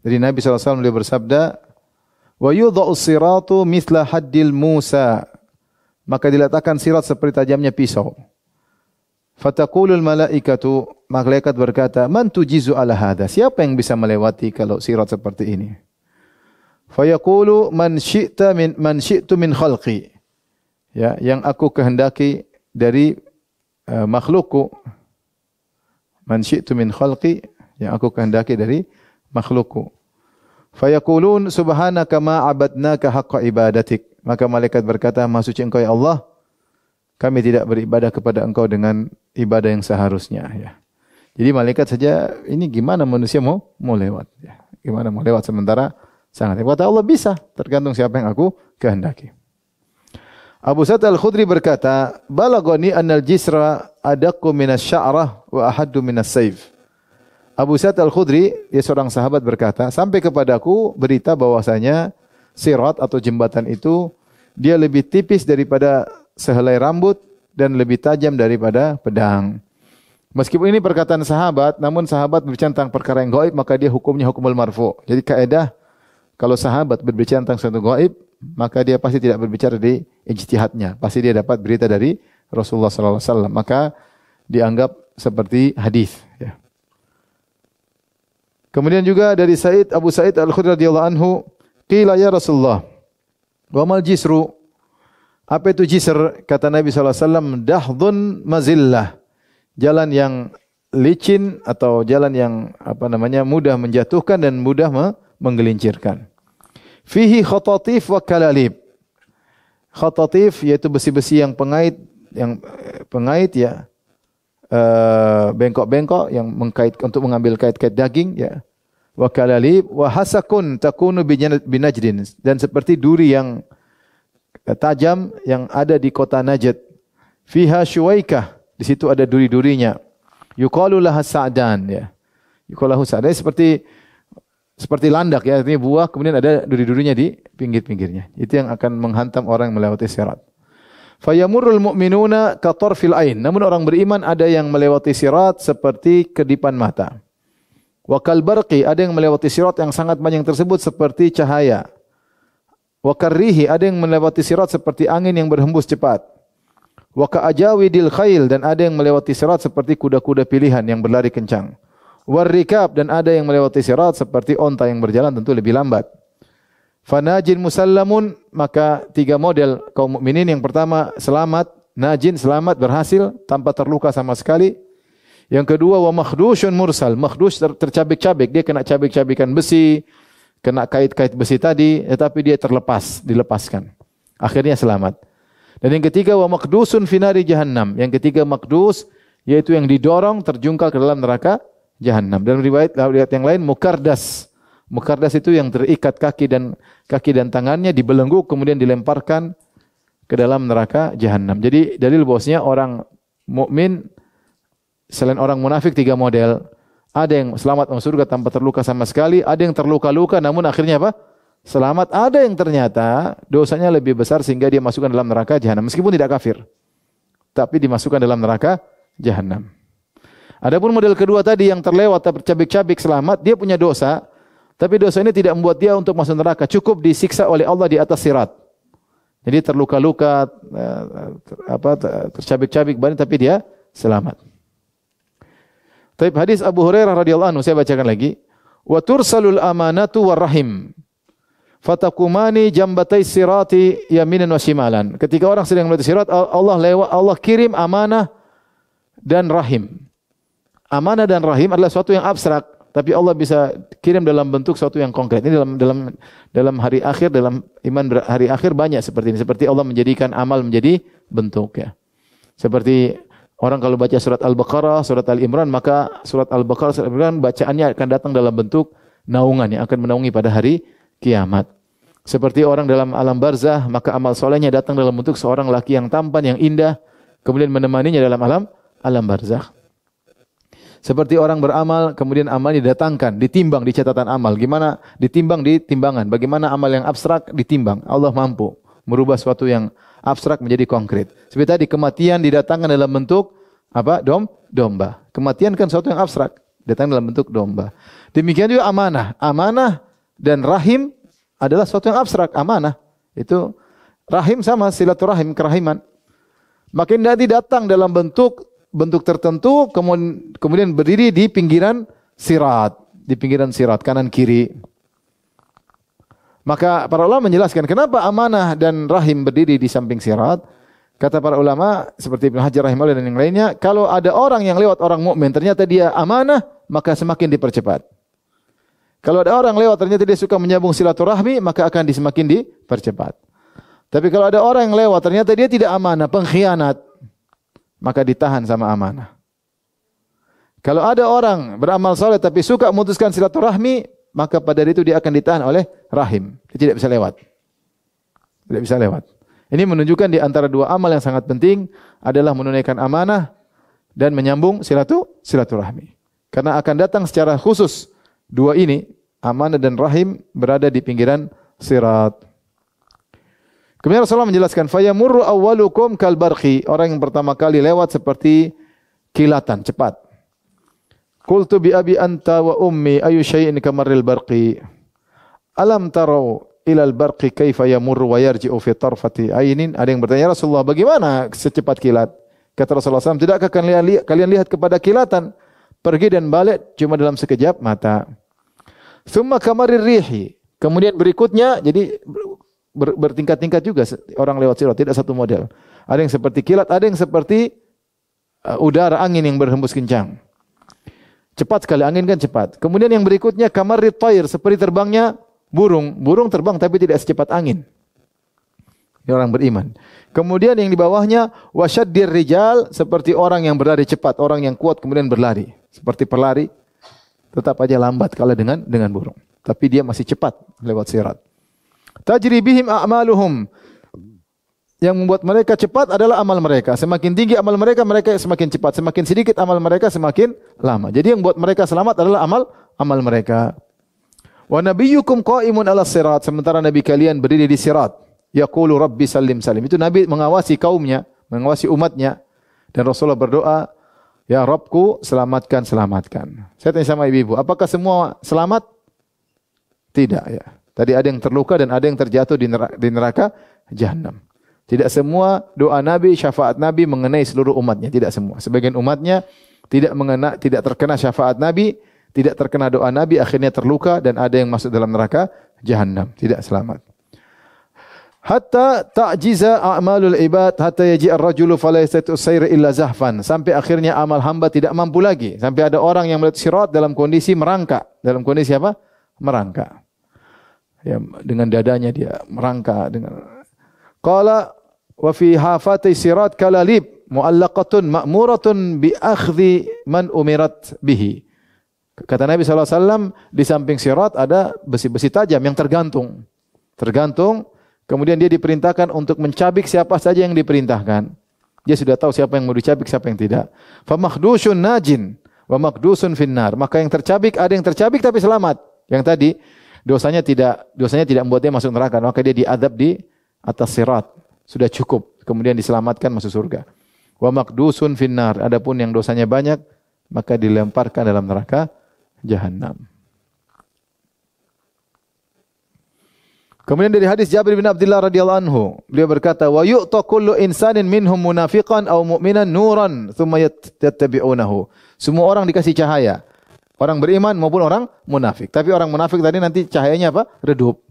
dari Nabi SAW beliau bersabda, wa yudha'u siratu mithla haddil Musa, maka diletakkan sirat seperti tajamnya pisau. Fataqulul malaikatu, malaikat berkata, man tujizu ala hadha, siapa yang bisa melewati kalau sirat seperti ini? Fayaqulu man syi'tu min khalqi, ya, yang aku kehendaki dari makhlukku. Man syi'tu min khalqi, yang aku kehendaki dari makhlukku. Fayaqulun subhanaka ma abadnaka haqqa ibadatik, maka malaikat berkata, maha suci engkau ya Allah, kami tidak beribadah kepada engkau dengan ibadah yang seharusnya ya. Jadi malaikat saja, ini gimana manusia mau lewat ya. Gimana mau lewat sementara sangat. Kata Allah bisa, tergantung siapa yang aku kehendaki. Abu Sa'id Al-Khudri berkata, balagani annal jisra adaqqu minas sya'rah wa ahaddu minas saif. Abu Sa'id Al-Khudri, dia seorang sahabat berkata, sampai kepadaku berita bahwasanya sirat atau jembatan itu dia lebih tipis daripada sehelai rambut dan lebih tajam daripada pedang. Meskipun ini perkataan sahabat, namun sahabat berbicara tentang perkara yang gaib, maka dia hukumnya hukumul marfu. Jadi kaidah kalau sahabat berbicara tentang sesuatu gaib, maka dia pasti tidak berbicara di ijtihadnya. Pasti dia dapat berita dari Rasulullah sallallahu alaihi wasallam, maka dianggap seperti hadis ya. Kemudian juga dari Abu Sa'id Al-Khudri radhiyallahu anhu, qila ya Rasulullah, wa mal jisru? Apa itu jisr? Kata Nabi sallallahu alaihi wasallam, dahdun mazillah. Jalan yang licin atau jalan yang mudah menjatuhkan dan mudah menggelincirkan. Fihi khatatif wa kalalib. Khatatif yaitu besi-besi yang pengait, yang pengait ya, bengkok-bengkok yang mengkait untuk mengambil kait-kait daging ya. Wa kalalib wa hasakun takunu binajdin, dan seperti duri yang tajam yang ada di kota Najd. Fiha syuwaikah, di situ ada duri-durinya. Yuqalu laha sa'dan ya. Yuqalu lahu sa'dan seperti landak ya, artinya buah kemudian ada duri-durinya di pinggir-pinggirnya. Itu yang akan menghantam orang yang melewati sirat. Fayamurrul mu'minuna katarfil ain. Namun orang beriman ada yang melewati sirat seperti kedipan mata. Wa kal barqi, ada yang melewati sirat yang sangat panjang tersebut seperti cahaya. Wa karrihi, ada yang melewati sirat seperti angin yang berhembus cepat. Wa ka ajawidil khail, dan ada yang melewati sirat seperti kuda-kuda pilihan yang berlari kencang. War rikab, dan ada yang melewati sirat seperti onta yang berjalan tentu lebih lambat. Fanajin musallamun, maka 3 model kaum mukminin. Yang pertama selamat, najin selamat berhasil tanpa terluka sama sekali. Yang kedua wa makhdushun mursal, makhdush tercabik-cabik, dia kena cabik-cabikan besi, kena kait-kait besi tadi, tetapi dia dilepaskan. Akhirnya selamat. Dan yang ketiga wa maqdusun finari jahannam. Yang ketiga maqdus, yaitu yang didorong terjungkal ke dalam neraka jahannam. Dan riwayat yang lain mukardas. Mukardas itu yang terikat kaki dan tangannya dibelenggu kemudian dilemparkan ke dalam neraka jahanam. Jadi dalil bahwasanya orang mukmin selain orang munafik 3 model. Ada yang selamat masuk surga tanpa terluka sama sekali, ada yang terluka-luka namun akhirnya apa? Selamat, ada yang ternyata dosanya lebih besar sehingga dia masukkan dalam neraka jahanam meskipun tidak kafir. Tapi dimasukkan dalam neraka jahanam. Adapun model kedua tadi yang terlewat tercabik-cabik selamat, dia punya dosa. Tapi dosa ini tidak membuat dia untuk masuk neraka, cukup disiksa oleh Allah di atas sirat. Jadi terluka-luka, tercabik-cabik badan tapi dia selamat. Tapi hadis Abu Hurairah radhiyallahu anhu saya bacakan lagi. Wa tursalul amanatu war rahim. Fatakumani jambatai sirati yaminan wa shimalan. Ketika orang sedang melewati sirat, Allah kirim amanah dan rahim. Amanah dan rahim adalah sesuatu yang abstrak. Tapi Allah bisa kirim dalam bentuk sesuatu yang konkret. Ini dalam hari akhir, dalam iman hari akhir banyak seperti ini. Seperti Allah menjadikan amal menjadi bentuk ya. Seperti orang kalau baca surat Al-Baqarah, surat Al-Imran, maka surat Al-Baqarah, surat Al-Imran bacaannya akan datang dalam bentuk naungan yang akan menaungi pada hari kiamat. Seperti orang dalam alam barzah, maka amal solehnya datang dalam bentuk seorang laki yang tampan, yang indah, kemudian menemaninya dalam alam barzah. Seperti orang beramal, kemudian amalnya didatangkan, ditimbang di catatan amal. Gimana ditimbang di timbangan? Bagaimana amal yang abstrak ditimbang? Allah mampu merubah sesuatu yang abstrak menjadi konkret. Seperti tadi kematian didatangkan dalam bentuk apa? Domba. Kematian kan sesuatu yang abstrak, datang dalam bentuk domba. Demikian juga amanah. Amanah dan rahim adalah sesuatu yang abstrak. Amanah itu rahim sama silaturahim, kerahiman. Makin nanti datang dalam bentuk tertentu, kemudian berdiri di pinggiran sirat, kanan kiri. Maka para ulama menjelaskan kenapa amanah dan rahim berdiri di samping sirat. Kata para ulama seperti Ibnu Hajar rahimahullah dan yang lainnya, kalau ada orang yang lewat orang mukmin ternyata dia amanah, maka semakin dipercepat. Kalau ada orang lewat ternyata dia suka menyambung silaturahmi, maka akan semakin dipercepat. Tapi kalau ada orang yang lewat ternyata dia tidak amanah, pengkhianat, maka ditahan sama amanah. Kalau ada orang beramal saleh tapi suka memutuskan silaturahmi, maka pada hari itu dia akan ditahan oleh rahim. Dia tidak bisa lewat. Tidak bisa lewat. Ini menunjukkan di antara 2 amal yang sangat penting adalah menunaikan amanah dan menyambung silaturahmi. Karena akan datang secara khusus 2 ini, amanah dan rahim berada di pinggiran sirat. Kemudian Rasulullah menjelaskan, fayamurru awwalukum kal barqi, orang yang pertama kali lewat seperti kilatan, cepat. Qultu bi abi anta wa ummi ayu syai'in kamarril barqi. Alam tarau ilal barqi kaifa yamurru wa yarji'u fi tarfati ainin. Ada yang bertanya, Rasulullah, bagaimana secepat kilat? Kata Rasulullah SAW, tidakkah kalian lihat kepada kilatan, pergi dan balik cuma dalam sekejap mata. Tsumma kamarrir rihi. Kemudian berikutnya, jadi bertingkat-tingkat juga orang lewat sirat, tidak satu model. Ada yang seperti kilat, ada yang seperti udara angin yang berhembus kencang. Cepat sekali, angin kan cepat. Kemudian yang berikutnya kamarrit thair, seperti terbangnya burung. Burung terbang tapi tidak secepat angin. Ini orang beriman. Kemudian yang di bawahnya wasyaddir rijal, seperti orang yang berlari cepat, orang yang kuat kemudian berlari. Seperti pelari, tetap aja lambat kalah dengan burung. Tapi dia masih cepat lewat sirat. Tajri bihim a'maluhum. Yang membuat mereka cepat adalah amal mereka. Semakin tinggi amal mereka, mereka semakin cepat. Semakin sedikit amal mereka, semakin lama. Jadi yang membuat mereka selamat adalah amal mereka. Wa nabiyyukum qa'imun 'ala sirat. Sementara nabi kalian berdiri di sirat. Yaqulu rabbi salim salim. Itu nabi mengawasi kaumnya, mengawasi umatnya. Dan Rasulullah berdoa, ya Rabbku, selamatkan, selamatkan. Saya tanya sama ibu-ibu, apakah semua selamat? Tidak ya. Tadi ada yang terluka dan ada yang terjatuh di neraka Jahannam. Tidak semua doa Nabi, syafaat Nabi mengenai seluruh umatnya. Tidak semua. Sebagian umatnya tidak terkena syafaat Nabi, tidak terkena doa Nabi, akhirnya terluka dan ada yang masuk dalam neraka Jahannam. Tidak selamat. Hatta ta'jiza a'malul ibad hatta yaji ar-rajulu fala yastati'u sayra illa zahfan. Sampai akhirnya amal hamba tidak mampu lagi. Sampai ada orang yang melihat sirat dalam kondisi merangkak. Dalam kondisi apa? Merangkak. Ya, dengan dadanya dia merangkak dengan qala wa fi hafati sirat kalalib mu'allaqatun ma'muratun bi akhdhi man umirat bihi. Kata Nabi SAW, di samping sirat ada besi-besi tajam yang tergantung. Kemudian dia diperintahkan untuk mencabik siapa saja yang diperintahkan. Dia sudah tahu siapa yang mau dicabik, siapa yang tidak. Fa makhdusun najin wa makhdusun finnar. Maka yang tercabik, ada yang tercabik tapi selamat. Yang tadi dosanya tidak membuat dia masuk neraka, maka dia diadab di atas sirat. Sudah cukup. Kemudian diselamatkan masuk surga. Wa makhdusun finnar. Adapun yang dosanya banyak, maka dilemparkan dalam neraka Jahannam. Kemudian dari hadis Jabir bin Abdullah radhiyallahu anhu, beliau berkata, "Wa yu'ta kullu insanin minhum munafiqan aw mu'minan nuran, tsumma yattabi'unahu." Semua orang dikasih cahaya. Orang beriman maupun orang munafik. Tapi orang munafik tadi nanti cahayanya apa? Redup.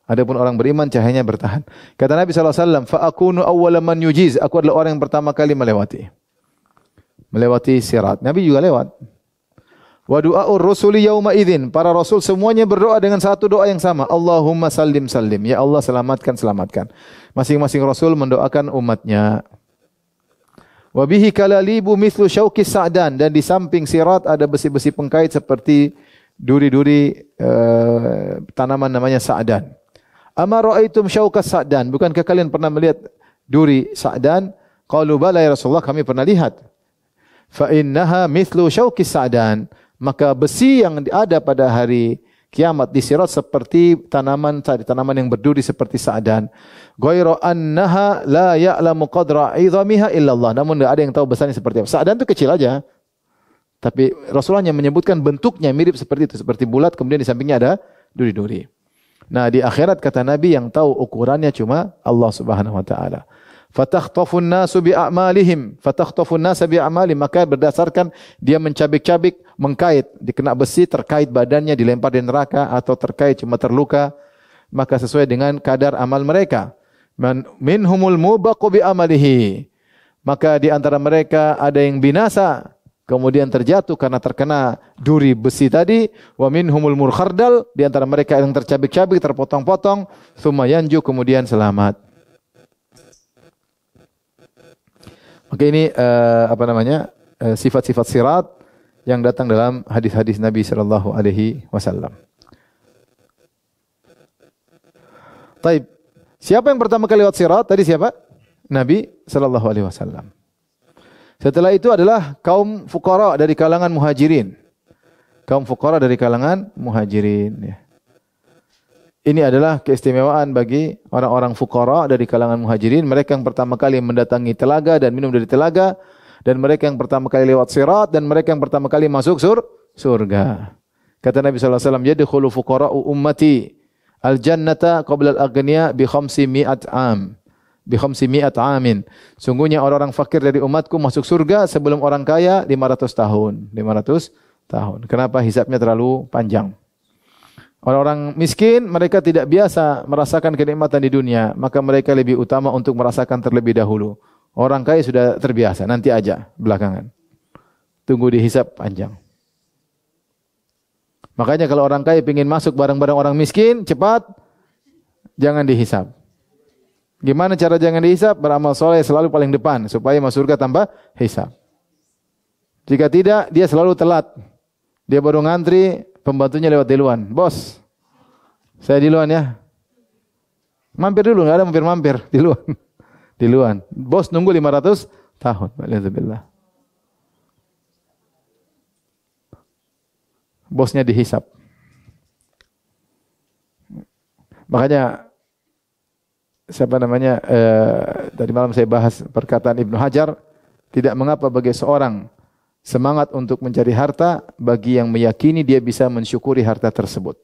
Adapun orang beriman cahayanya bertahan. Kata Nabi SAW, "Fa akunu awwala man yujiz." Aku adalah orang yang pertama kali melewati sirat. Nabi juga lewat. Wa du'aur rusuli yauma idzin. Para rasul semuanya berdoa dengan satu doa yang sama. Allahumma sallim sallim. Ya Allah selamatkan, selamatkan. Masing-masing rasul mendoakan umatnya. Wa bihi kalalibu mithlu syauqis sa'dan. Dan di samping sirat ada besi-besi pengkait seperti duri-duri tanaman namanya sa'dan. Ama ra'aitum syauqas sa'dan. Bukankah kalian pernah melihat duri sa'dan? Qalu bala ya Rasulullah, kami pernah lihat. Fa innaha mithlu syauqis sa'dan. Maka besi yang ada pada hari kiamat di sirat seperti tanaman yang berduri seperti sa'dan. Ghairu annaha la ya'lamu qadra 'idhamiha illallah. Namun tidak ada yang tahu besarnya seperti apa. Sa'dan itu kecil aja. Tapi Rasulullah hanya menyebutkan bentuknya mirip seperti itu, seperti bulat, kemudian di sampingnya ada duri-duri. Nah, di akhirat kata Nabi yang tahu ukurannya cuma Allah Subhanahu wa taala. Fatakhṭafun nasu bi'a'malihim, fatakhṭafun nasa bi'a'malihim, maka berdasarkan dia mencabik-cabik, mengkait, dikena besi, terkait badannya, dilempar di neraka, atau terkait cuma terluka, maka sesuai dengan kadar amal mereka. Minhumul mubaqu bi'amalihi, maka di antara mereka ada yang binasa, kemudian terjatuh karena terkena duri besi tadi. Wa minhumul murkhardal, di antara mereka yang tercabik-cabik, terpotong-potong, tsumma yanju, kemudian selamat. Oke, ini sifat-sifat sirat yang datang dalam hadis-hadis Nabi sallallahu alaihi wasallam. Taib. Siapa yang pertama kali lewat sirat? Tadi siapa? Nabi sallallahu alaihi wasallam. Setelah itu adalah kaum fuqara dari kalangan muhajirin. Kaum fuqara dari kalangan muhajirin ya. Ini adalah keistimewaan bagi orang-orang fuqara dari kalangan muhajirin. Mereka yang pertama kali mendatangi telaga dan minum dari telaga. Dan mereka yang pertama kali lewat sirat. Dan mereka yang pertama kali masuk surga. Kata Nabi SAW, Yadkhulu fuqara'u ummati al-jannata qabla al-aghniya bi 500 am. Bi 500 amin. Sungguhnya orang-orang fakir dari umatku masuk surga sebelum orang kaya 500 tahun. 500 tahun. Kenapa? Hisabnya terlalu panjang. Orang-orang miskin, mereka tidak biasa merasakan kenikmatan di dunia, maka mereka lebih utama untuk merasakan terlebih dahulu. Orang kaya sudah terbiasa, nanti aja belakangan. Tunggu dihisab panjang. Makanya kalau orang kaya ingin masuk bareng-bareng orang miskin, cepat, jangan dihisab. Gimana cara jangan dihisab? Beramal soleh selalu paling depan supaya masuk surga tanpa hisab. Jika tidak, dia selalu telat. Dia baru ngantri, pembantunya lewat duluan. Bos, saya duluan ya. Mampir dulu, nggak ada mampir-mampir. Duluan. Duluan. Bos nunggu 500 tahun. Alhamdulillah. Bosnya dihisab. Makanya siapa namanya tadi malam saya bahas perkataan Ibnu Hajar, tidak mengapa bagi seorang semangat untuk mencari harta bagi yang meyakini dia bisa mensyukuri harta tersebut.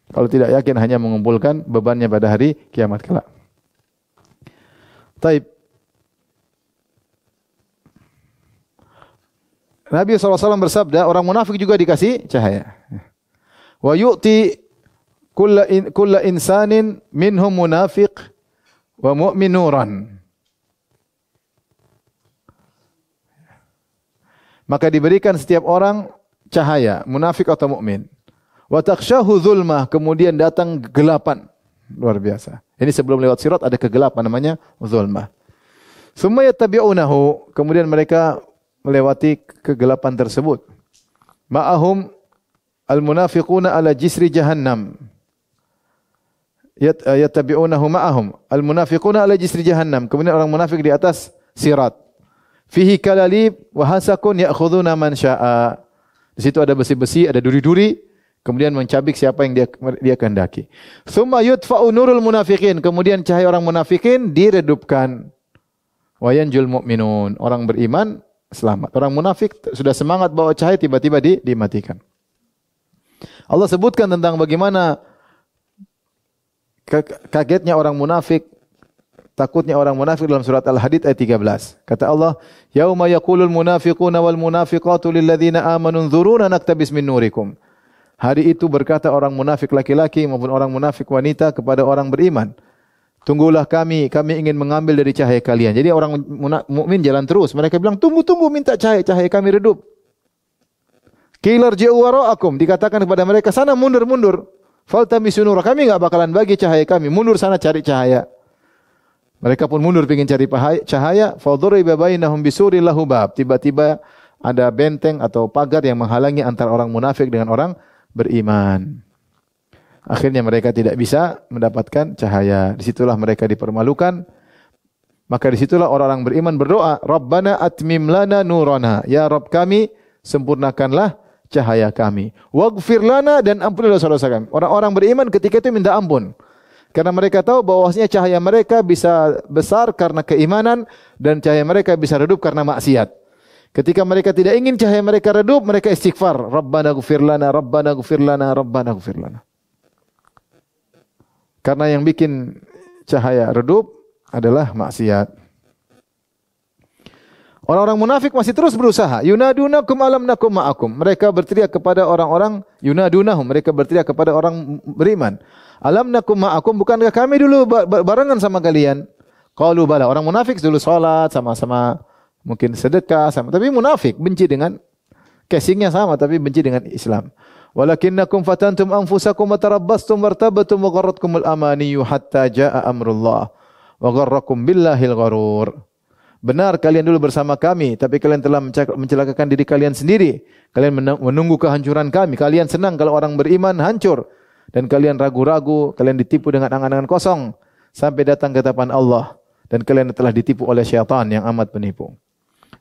Kalau tidak yakin hanya mengumpulkan bebannya pada hari kiamat kelak. Taib. Nabi SAW bersabda, orang munafik juga dikasih cahaya. Wa yu'ti kulla insanin minhum munafiq wa mu'min nuran. Maka diberikan setiap orang cahaya, munafik atau mukmin. Wa takhshahu dzulmah, kemudian datang kegelapan. Luar biasa. Ini sebelum lewat sirat ada kegelapan namanya dzulmah. Summa yattabi'unahu, kemudian mereka melewati kegelapan tersebut. Ma'ahum al-munafiquna ala jisri jahannam. Yattabi'unahu ma'ahum al-munafiquna ala jisri jahannam. Kemudian orang munafik di atas sirat. Fihi kalalib wa hasakun ya'khuduna man syaa. Di situ ada besi-besi, ada duri-duri, kemudian mencabik siapa yang dia kehendaki. Tsumma yudfa'u nurul munafiqin, kemudian cahaya orang munafikin diredupkan. Wa yanjul mu'minun, orang beriman selamat. Orang munafik sudah semangat bawa cahaya tiba-tiba dimatikan. Allah sebutkan tentang bagaimana kagetnya orang munafik, takutnya orang munafik dalam surat Al-Hadid ayat 13. Kata Allah, "Yauma yaqulul munafiquna wal munafiqatu lil ladzina amanu nzuruna naktabis min nurikum." Hari itu berkata orang munafik laki-laki maupun orang munafik wanita kepada orang beriman, "Tunggulah kami ingin mengambil dari cahaya kalian." Jadi orang mukmin jalan terus. Mereka bilang, "Tunggu, minta cahaya kami redup." Qila irji'u wara'akum, dikatakan kepada mereka, "Sana mundur. Faltamisu nur." Kami enggak bakalan bagi cahaya kami. Mundur sana cari cahaya. Mereka pun mundur ingin cari cahaya. Faduriba bainahum bisuril lahu bab. Tiba-tiba ada benteng atau pagar yang menghalangi antara orang munafik dengan orang beriman. Akhirnya mereka tidak bisa mendapatkan cahaya. Disitulah mereka dipermalukan. Maka disitulah orang-orang beriman berdoa, "Rabbana atmim lana nurana." Ya Rabb kami, sempurnakanlah cahaya kami. Waghfir lana, dan ampunilah dosa-dosa kami. Orang-orang beriman ketika itu minta ampun. Karena mereka tahu bahwasanya cahaya mereka bisa besar karena keimanan dan cahaya mereka bisa redup karena maksiat. Ketika mereka tidak ingin cahaya mereka redup, mereka istighfar, Rabbana ighfir lana, Rabbana ighfir lana, Rabbana ighfir lana. Karena yang bikin cahaya redup adalah maksiat. Orang-orang munafik masih terus berusaha. Yunadunakum alam nakum ma'akum. Mereka berteriak kepada orang-orang yunadunahum. Mereka berteriak kepada orang beriman. Alam nakum ma'akum, bukankah kami dulu barengan sama kalian? Qalu bala. Orang munafik dulu salat sama-sama, mungkin sedekah sama, tapi munafik benci dengan casingnya sama tapi benci dengan Islam. Walakinnakum fatantum anfusakum wa tarabbastum wartabtum wa gharratkumul amaniyu hatta jaa amrullah wa gharrakum billahil gharur. Benar kalian dulu bersama kami, tapi kalian telah mencelakakan diri kalian sendiri. Kalian menunggu kehancuran kami. Kalian senang kalau orang beriman hancur. Dan kalian ragu-ragu, kalian ditipu dengan angan-angan kosong. Sampai datang ketetapan Allah. Dan kalian telah ditipu oleh syaitan yang amat penipu.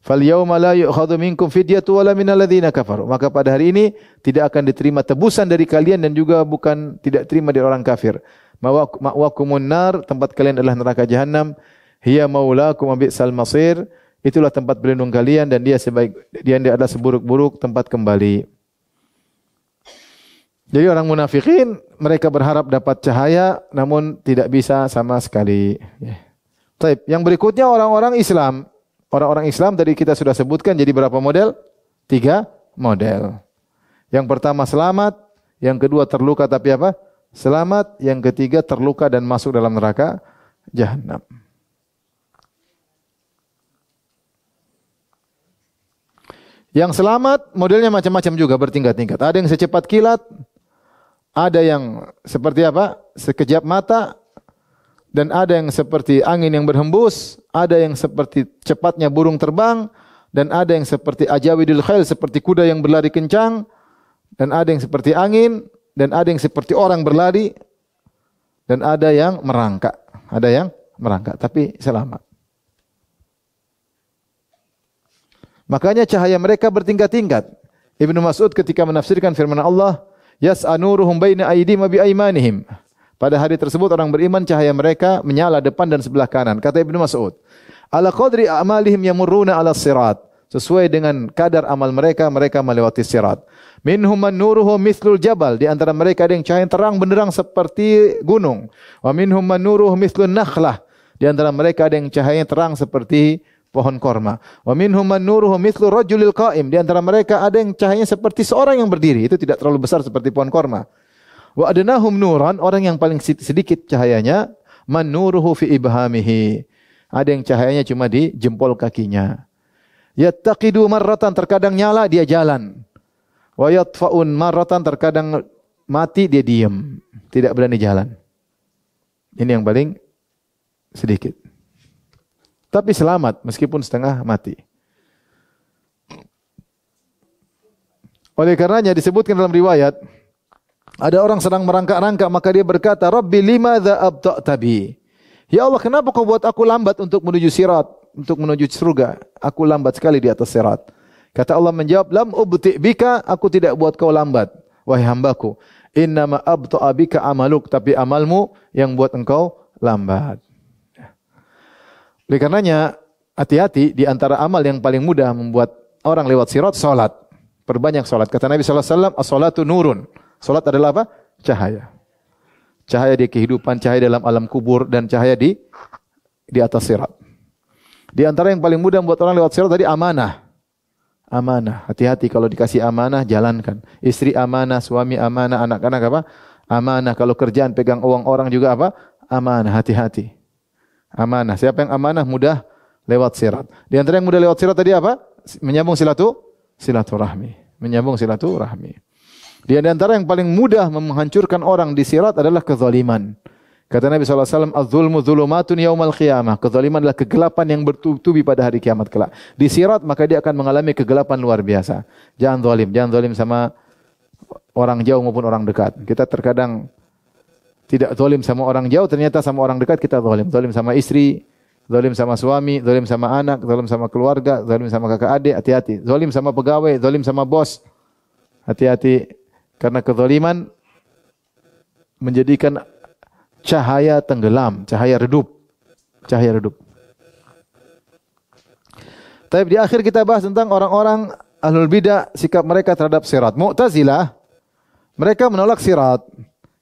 فَالْيَوْمَ لَا يُؤْخَذُ مِنْكُمْ فِدْيَةٌ وَلَا مِنَ الَّذِينَ كَفَرُوا. Maka pada hari ini tidak akan diterima tebusan dari kalian dan juga bukan tidak terima dari orang kafir. Ma'wakumun nar, tempat kalian adalah neraka jahanam. Hiya maulakum wa bi'sal masir. Itulah tempat berlindung kalian dan dia adalah seburuk-buruk tempat kembali. Jadi orang munafikin mereka berharap dapat cahaya namun tidak bisa sama sekali. Baik, yang berikutnya orang-orang Islam. Orang-orang Islam tadi kita sudah sebutkan jadi berapa model? 3 model. Yang pertama selamat, yang kedua terluka tapi apa? Selamat, yang ketiga terluka dan masuk dalam neraka jahanam. Yang selamat modelnya macam-macam juga bertingkat-tingkat. Ada yang secepat kilat, ada yang seperti apa? Sekejap mata, dan ada yang seperti angin yang berhembus, ada yang seperti cepatnya burung terbang, dan ada yang seperti ajawidul khail, seperti kuda yang berlari kencang, dan ada yang seperti angin, dan ada yang seperti orang berlari, dan ada yang merangkak. Ada yang merangkak, tapi selamat. Makanya cahaya mereka bertingkat-tingkat. Ibnu Mas'ud ketika menafsirkan firman Allah, yas'a nuruhum baina aydihim wa bi aymanihim. Pada hari tersebut orang beriman cahaya mereka menyala depan dan sebelah kanan. Kata Ibnu Mas'ud, ala qadri a'malihim yamurruna ala sirat. Sesuai dengan kadar amal mereka, mereka melewati sirat. Minhum man nuruhu mithlul jabal. Di antara mereka ada yang cahaya terang benderang seperti gunung. Wa minhum man nuruhu mithlun nakhlah. Di antara mereka ada yang cahaya terang seperti pohon korma. Wa minhum man nuruhu mithlu rajulil qa'im. Di antara mereka ada yang cahayanya seperti seorang yang berdiri. Itu tidak terlalu besar seperti pohon korma. Wa adnahum nuran, orang yang paling sedikit cahayanya, man nuruhu fi ibhamihi. Ada yang cahayanya cuma di jempol kakinya. Yattaqidu marratan, terkadang nyala dia jalan. Wa yatfa'un marratan, terkadang mati dia diam, tidak berani jalan. Ini yang paling sedikit. Tapi selamat meskipun setengah mati. Oleh karenanya disebutkan dalam riwayat, ada orang sedang merangkak-rangkak, maka dia berkata, Rabbi limadza abta'ta bi? Ya Allah, kenapa kau buat aku lambat untuk menuju sirat, untuk menuju surga? Aku lambat sekali di atas sirat. Kata Allah menjawab, lam ubti' bika, aku tidak buat kau lambat, wahai hambaku. Innama abta'a bika amaluk, tapi amalmu yang buat engkau lambat. Oleh karenanya, hati-hati, di antara amal yang paling mudah membuat orang lewat sirat, salat. Perbanyak salat. Kata Nabi sallallahu alaihi wasallam, as-salatu nurun. Salat adalah apa? Cahaya. Cahaya di kehidupan, cahaya dalam alam kubur, dan cahaya di atas sirat. Di antara yang paling mudah membuat orang lewat sirat tadi amanah. Amanah. Hati-hati kalau dikasih amanah, jalankan. Istri amanah, suami amanah, anak-anak apa? Amanah. Kalau kerjaan pegang uang orang juga apa? Amanah. Hati-hati. Amanah. Siapa yang amanah mudah lewat sirat. Di antara yang mudah lewat sirat tadi apa? Menyambung silaturahmi. Menyambung silaturahmi. Di antara yang paling mudah menghancurkan orang di sirat adalah kezaliman. Kata Nabi SAW, az-zulmu zulumatun yaumal qiyamah. Kezaliman adalah kegelapan yang bertubi pada hari kiamat kelak. Di sirat maka dia akan mengalami kegelapan luar biasa. Jangan zalim sama orang jauh maupun orang dekat. Kita terkadang tidak zalim sama orang jauh, ternyata sama orang dekat kita zalim. Zalim sama istri, zalim sama suami, zalim sama anak, zalim sama keluarga, zalim sama kakak adik, hati-hati. Zalim sama pegawai, zalim sama bos. Hati-hati. Karena kezaliman menjadikan cahaya tenggelam, cahaya redup. Cahaya redup. Tapi di akhir kita bahas tentang orang-orang ahlul bidah, sikap mereka terhadap sirat. Mu'tazilah, mereka menolak sirat.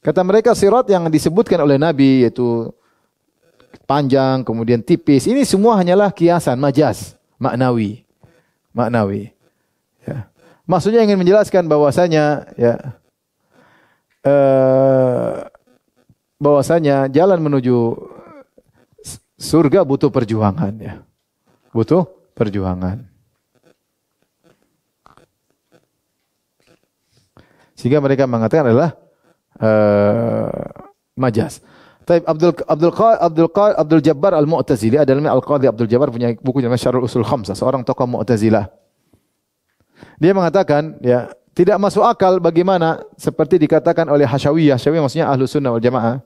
Kata mereka sirat yang disebutkan oleh Nabi yaitu panjang, kemudian tipis. Ini semua hanyalah kiasan, majaz, maknawi. Maknawi. Ya. Maksudnya ingin menjelaskan bahwasanya bahwasanya jalan menuju surga butuh perjuangan ya. Butuh perjuangan. Sehingga mereka mengatakan adalah majaz. Taib Abdul Jabbar Al-Mu'tazili adalah Al-Qadhi Abdul Jabbar punya buku namanya Syarhul Usul Khamsah, seorang tokoh Mu'tazilah. Dia mengatakan, ya, tidak masuk akal bagaimana seperti dikatakan oleh Hasyawiyah. Hasyawiyah maksudnya Ahlus Sunnah wal Jamaah.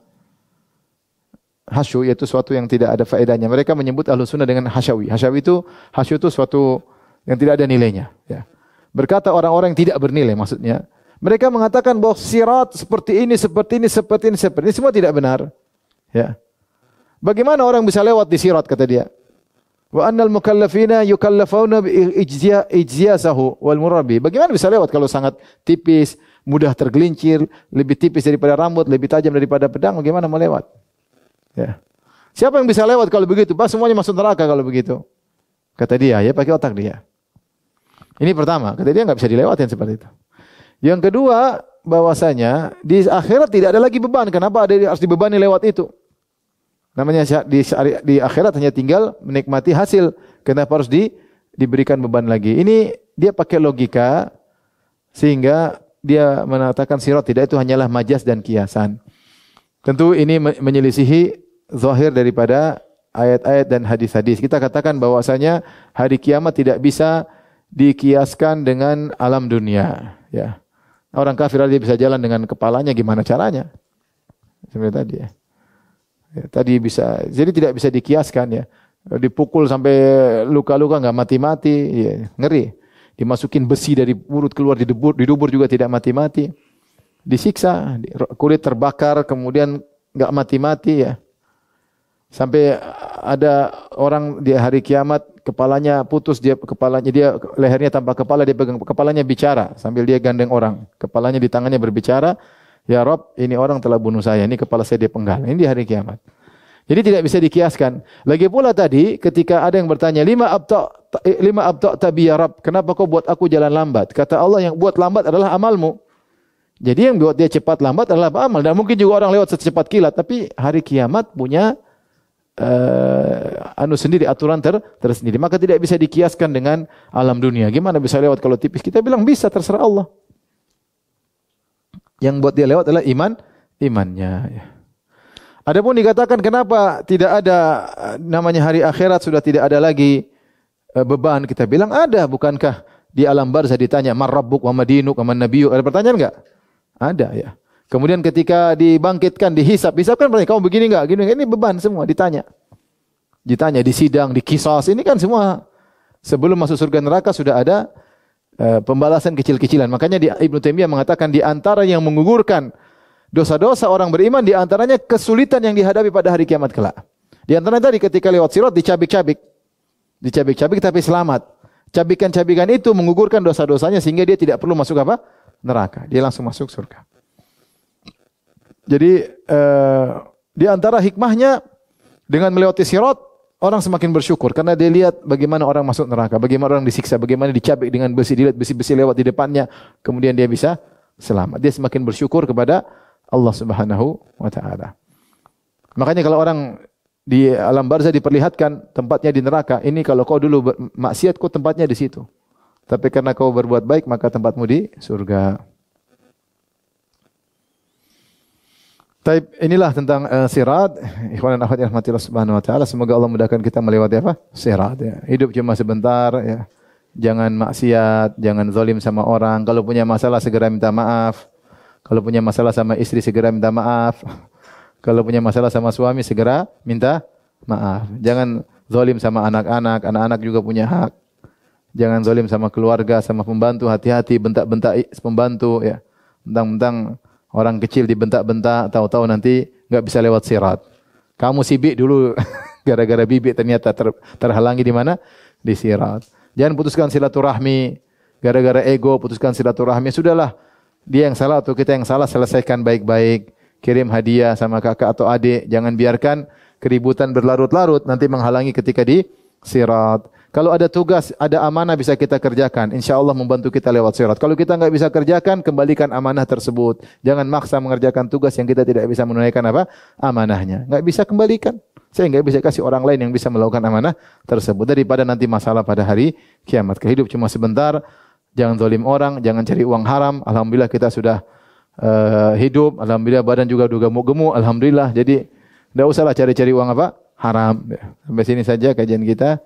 Hasyu yaitu suatu yang tidak ada faedahnya. Mereka menyebut Ahlus Sunnah dengan hasyawi. Hasyu itu suatu yang tidak ada nilainya. Ya. Berkata orang-orang yang tidak bernilai maksudnya. Mereka mengatakan bahwa sirat seperti ini. Semua tidak benar. Ya. Bagaimana orang bisa lewat di sirat kata dia? Wa annal mukallafina yukallafuna bi ijziyasahu wal murabi. Bagaimana bisa lewat kalau sangat tipis, mudah tergelincir, lebih tipis daripada rambut, lebih tajam daripada pedang, bagaimana mau lewat? Ya. Siapa yang bisa lewat kalau begitu? Bah, semuanya masuk neraka kalau begitu. Kata dia, ya pakai otak dia. Ini pertama, kata dia enggak bisa dilewatin seperti itu. Yang kedua, bahwasanya di akhirat tidak ada lagi beban. Kenapa harus dibebani lewat itu? Namanya di akhirat hanya tinggal menikmati hasil. Kenapa harus diberikan beban lagi? Ini dia pakai logika sehingga dia mengatakan sirat tidak itu hanyalah majaz dan kiasan. Tentu ini menyelisihi zahir daripada ayat-ayat dan hadis-hadis. Kita katakan bahwasanya hari kiamat tidak bisa dikiaskan dengan alam dunia, ya. Orang kafir aja bisa jalan dengan kepalanya, gimana caranya? Seperti tadi ya. Ya, tadi bisa, jadi tidak bisa dikiaskan ya. Dipukul sampai luka-luka nggak mati-mati, ya, ngeri. Dimasukin besi dari mulut keluar didubur juga tidak mati-mati. Disiksa, kulit terbakar, kemudian nggak mati-mati ya. Sampai ada orang di hari kiamat kepalanya putus, lehernya tanpa kepala, dia pegang kepalanya bicara sambil dia gandeng orang. Kepalanya di tangannya berbicara, "Ya Rob, ini orang telah bunuh saya, ini kepala saya dipenggal." Ini di hari kiamat. Jadi tidak bisa dikiaskan. Lagi pula tadi ketika ada yang bertanya, lima abta tabi ya Rabb, kenapa kau buat aku jalan lambat? Kata Allah, yang buat lambat adalah amalmu. Jadi yang buat dia cepat lambat adalah amal. Dan mungkin juga orang lewat secepat kilat, tapi hari kiamat punya sendiri, aturan tersendiri. Maka tidak bisa dikiaskan dengan alam dunia. Gimana bisa lewat kalau tipis? Kita bilang bisa, terserah Allah. Yang buat dia lewat adalah imannya. Ya. Adapun dikatakan kenapa tidak ada namanya hari akhirat, sudah tidak ada lagi beban. Kita bilang ada. Bukankah di alam barzah ditanya, "Man rabbuk wa madinuk wa man nabiyyuk?" Ada pertanyaan enggak? Ada ya. Kemudian ketika dibangkitkan, dihisab kan berarti kamu begini enggak? Gini, ini beban semua ditanya. Ditanya di sidang, di qisas, ini kan semua sebelum masuk surga neraka sudah ada pembalasan kecil-kecilan. Makanya Ibnu Taimiyah mengatakan di antara yang menggugurkan dosa-dosa orang beriman, di antaranya kesulitan yang dihadapi pada hari kiamat kelak. Di antaranya tadi ketika lewat sirat dicabik-cabik. Dicabik-cabik tapi selamat. Cabikan-cabikan itu menggugurkan dosa-dosanya sehingga dia tidak perlu masuk apa? Neraka. Dia langsung masuk surga. Jadi di antara hikmahnya dengan melewati sirat, orang semakin bersyukur karena dia lihat bagaimana orang masuk neraka, bagaimana orang disiksa, bagaimana dicabik dengan besi, dilihat besi-besi lewat di depannya, kemudian dia bisa selamat. Dia semakin bersyukur kepada Allah Subhanahu wa taala. Makanya kalau orang di alam barzah diperlihatkan tempatnya di neraka, ini kalau kau dulu maksiat, kau tempatnya di situ. Tapi karena kau berbuat baik, maka tempatmu di surga. Taib, inilah tentang sirat. Ikhwan dan akhwat yang rahmatillah subhanahu wa ta'ala. Semoga Allah mudahkan kita melewati apa? Sirat. Ya. Hidup cuma sebentar. Ya. Jangan maksiat, jangan zalim sama orang. Kalau punya masalah segera minta maaf. Kalau punya masalah sama istri segera minta maaf. Kalau punya masalah sama suami segera minta maaf. Jangan zalim sama anak-anak. Anak-anak juga punya hak. Jangan zalim sama keluarga, sama pembantu. Hati-hati bentak-bentak pembantu. Ya. Bentang-bentang orang kecil dibentak-bentak, tahu-tahu nanti enggak bisa lewat sirat. Kamu sibik dulu gara-gara bibik ternyata terhalangi di mana? Di sirat. Jangan putuskan silaturahmi gara-gara ego, putuskan silaturahmi. Sudahlah, dia yang salah atau kita yang salah, selesaikan baik-baik. Kirim hadiah sama kakak atau adik, jangan biarkan keributan berlarut-larut nanti menghalangi ketika di sirat. Kalau ada tugas, ada amanah bisa kita kerjakan. Insya Allah membantu kita lewat sirat. Kalau kita enggak bisa kerjakan, kembalikan amanah tersebut. Jangan maksa mengerjakan tugas yang kita tidak bisa menunaikan apa? Amanahnya. Enggak bisa kembalikan. Saya enggak bisa kasih orang lain yang bisa melakukan amanah tersebut. Daripada nanti masalah pada hari kiamat. Hidup cuma sebentar. Jangan zalim orang, jangan cari uang haram. Alhamdulillah kita sudah hidup. Alhamdulillah badan juga udah gemuk-gemuk. Alhamdulillah. Jadi enggak usahlah cari-cari uang apa? Haram. Sampai sini saja kajian kita.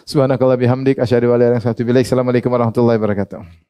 Subhanakallah bihamdik asyhadu an la ilaha illa anta astaghfiruka wa atubu ilaik. Assalamualaikum warahmatullahi wabarakatuh.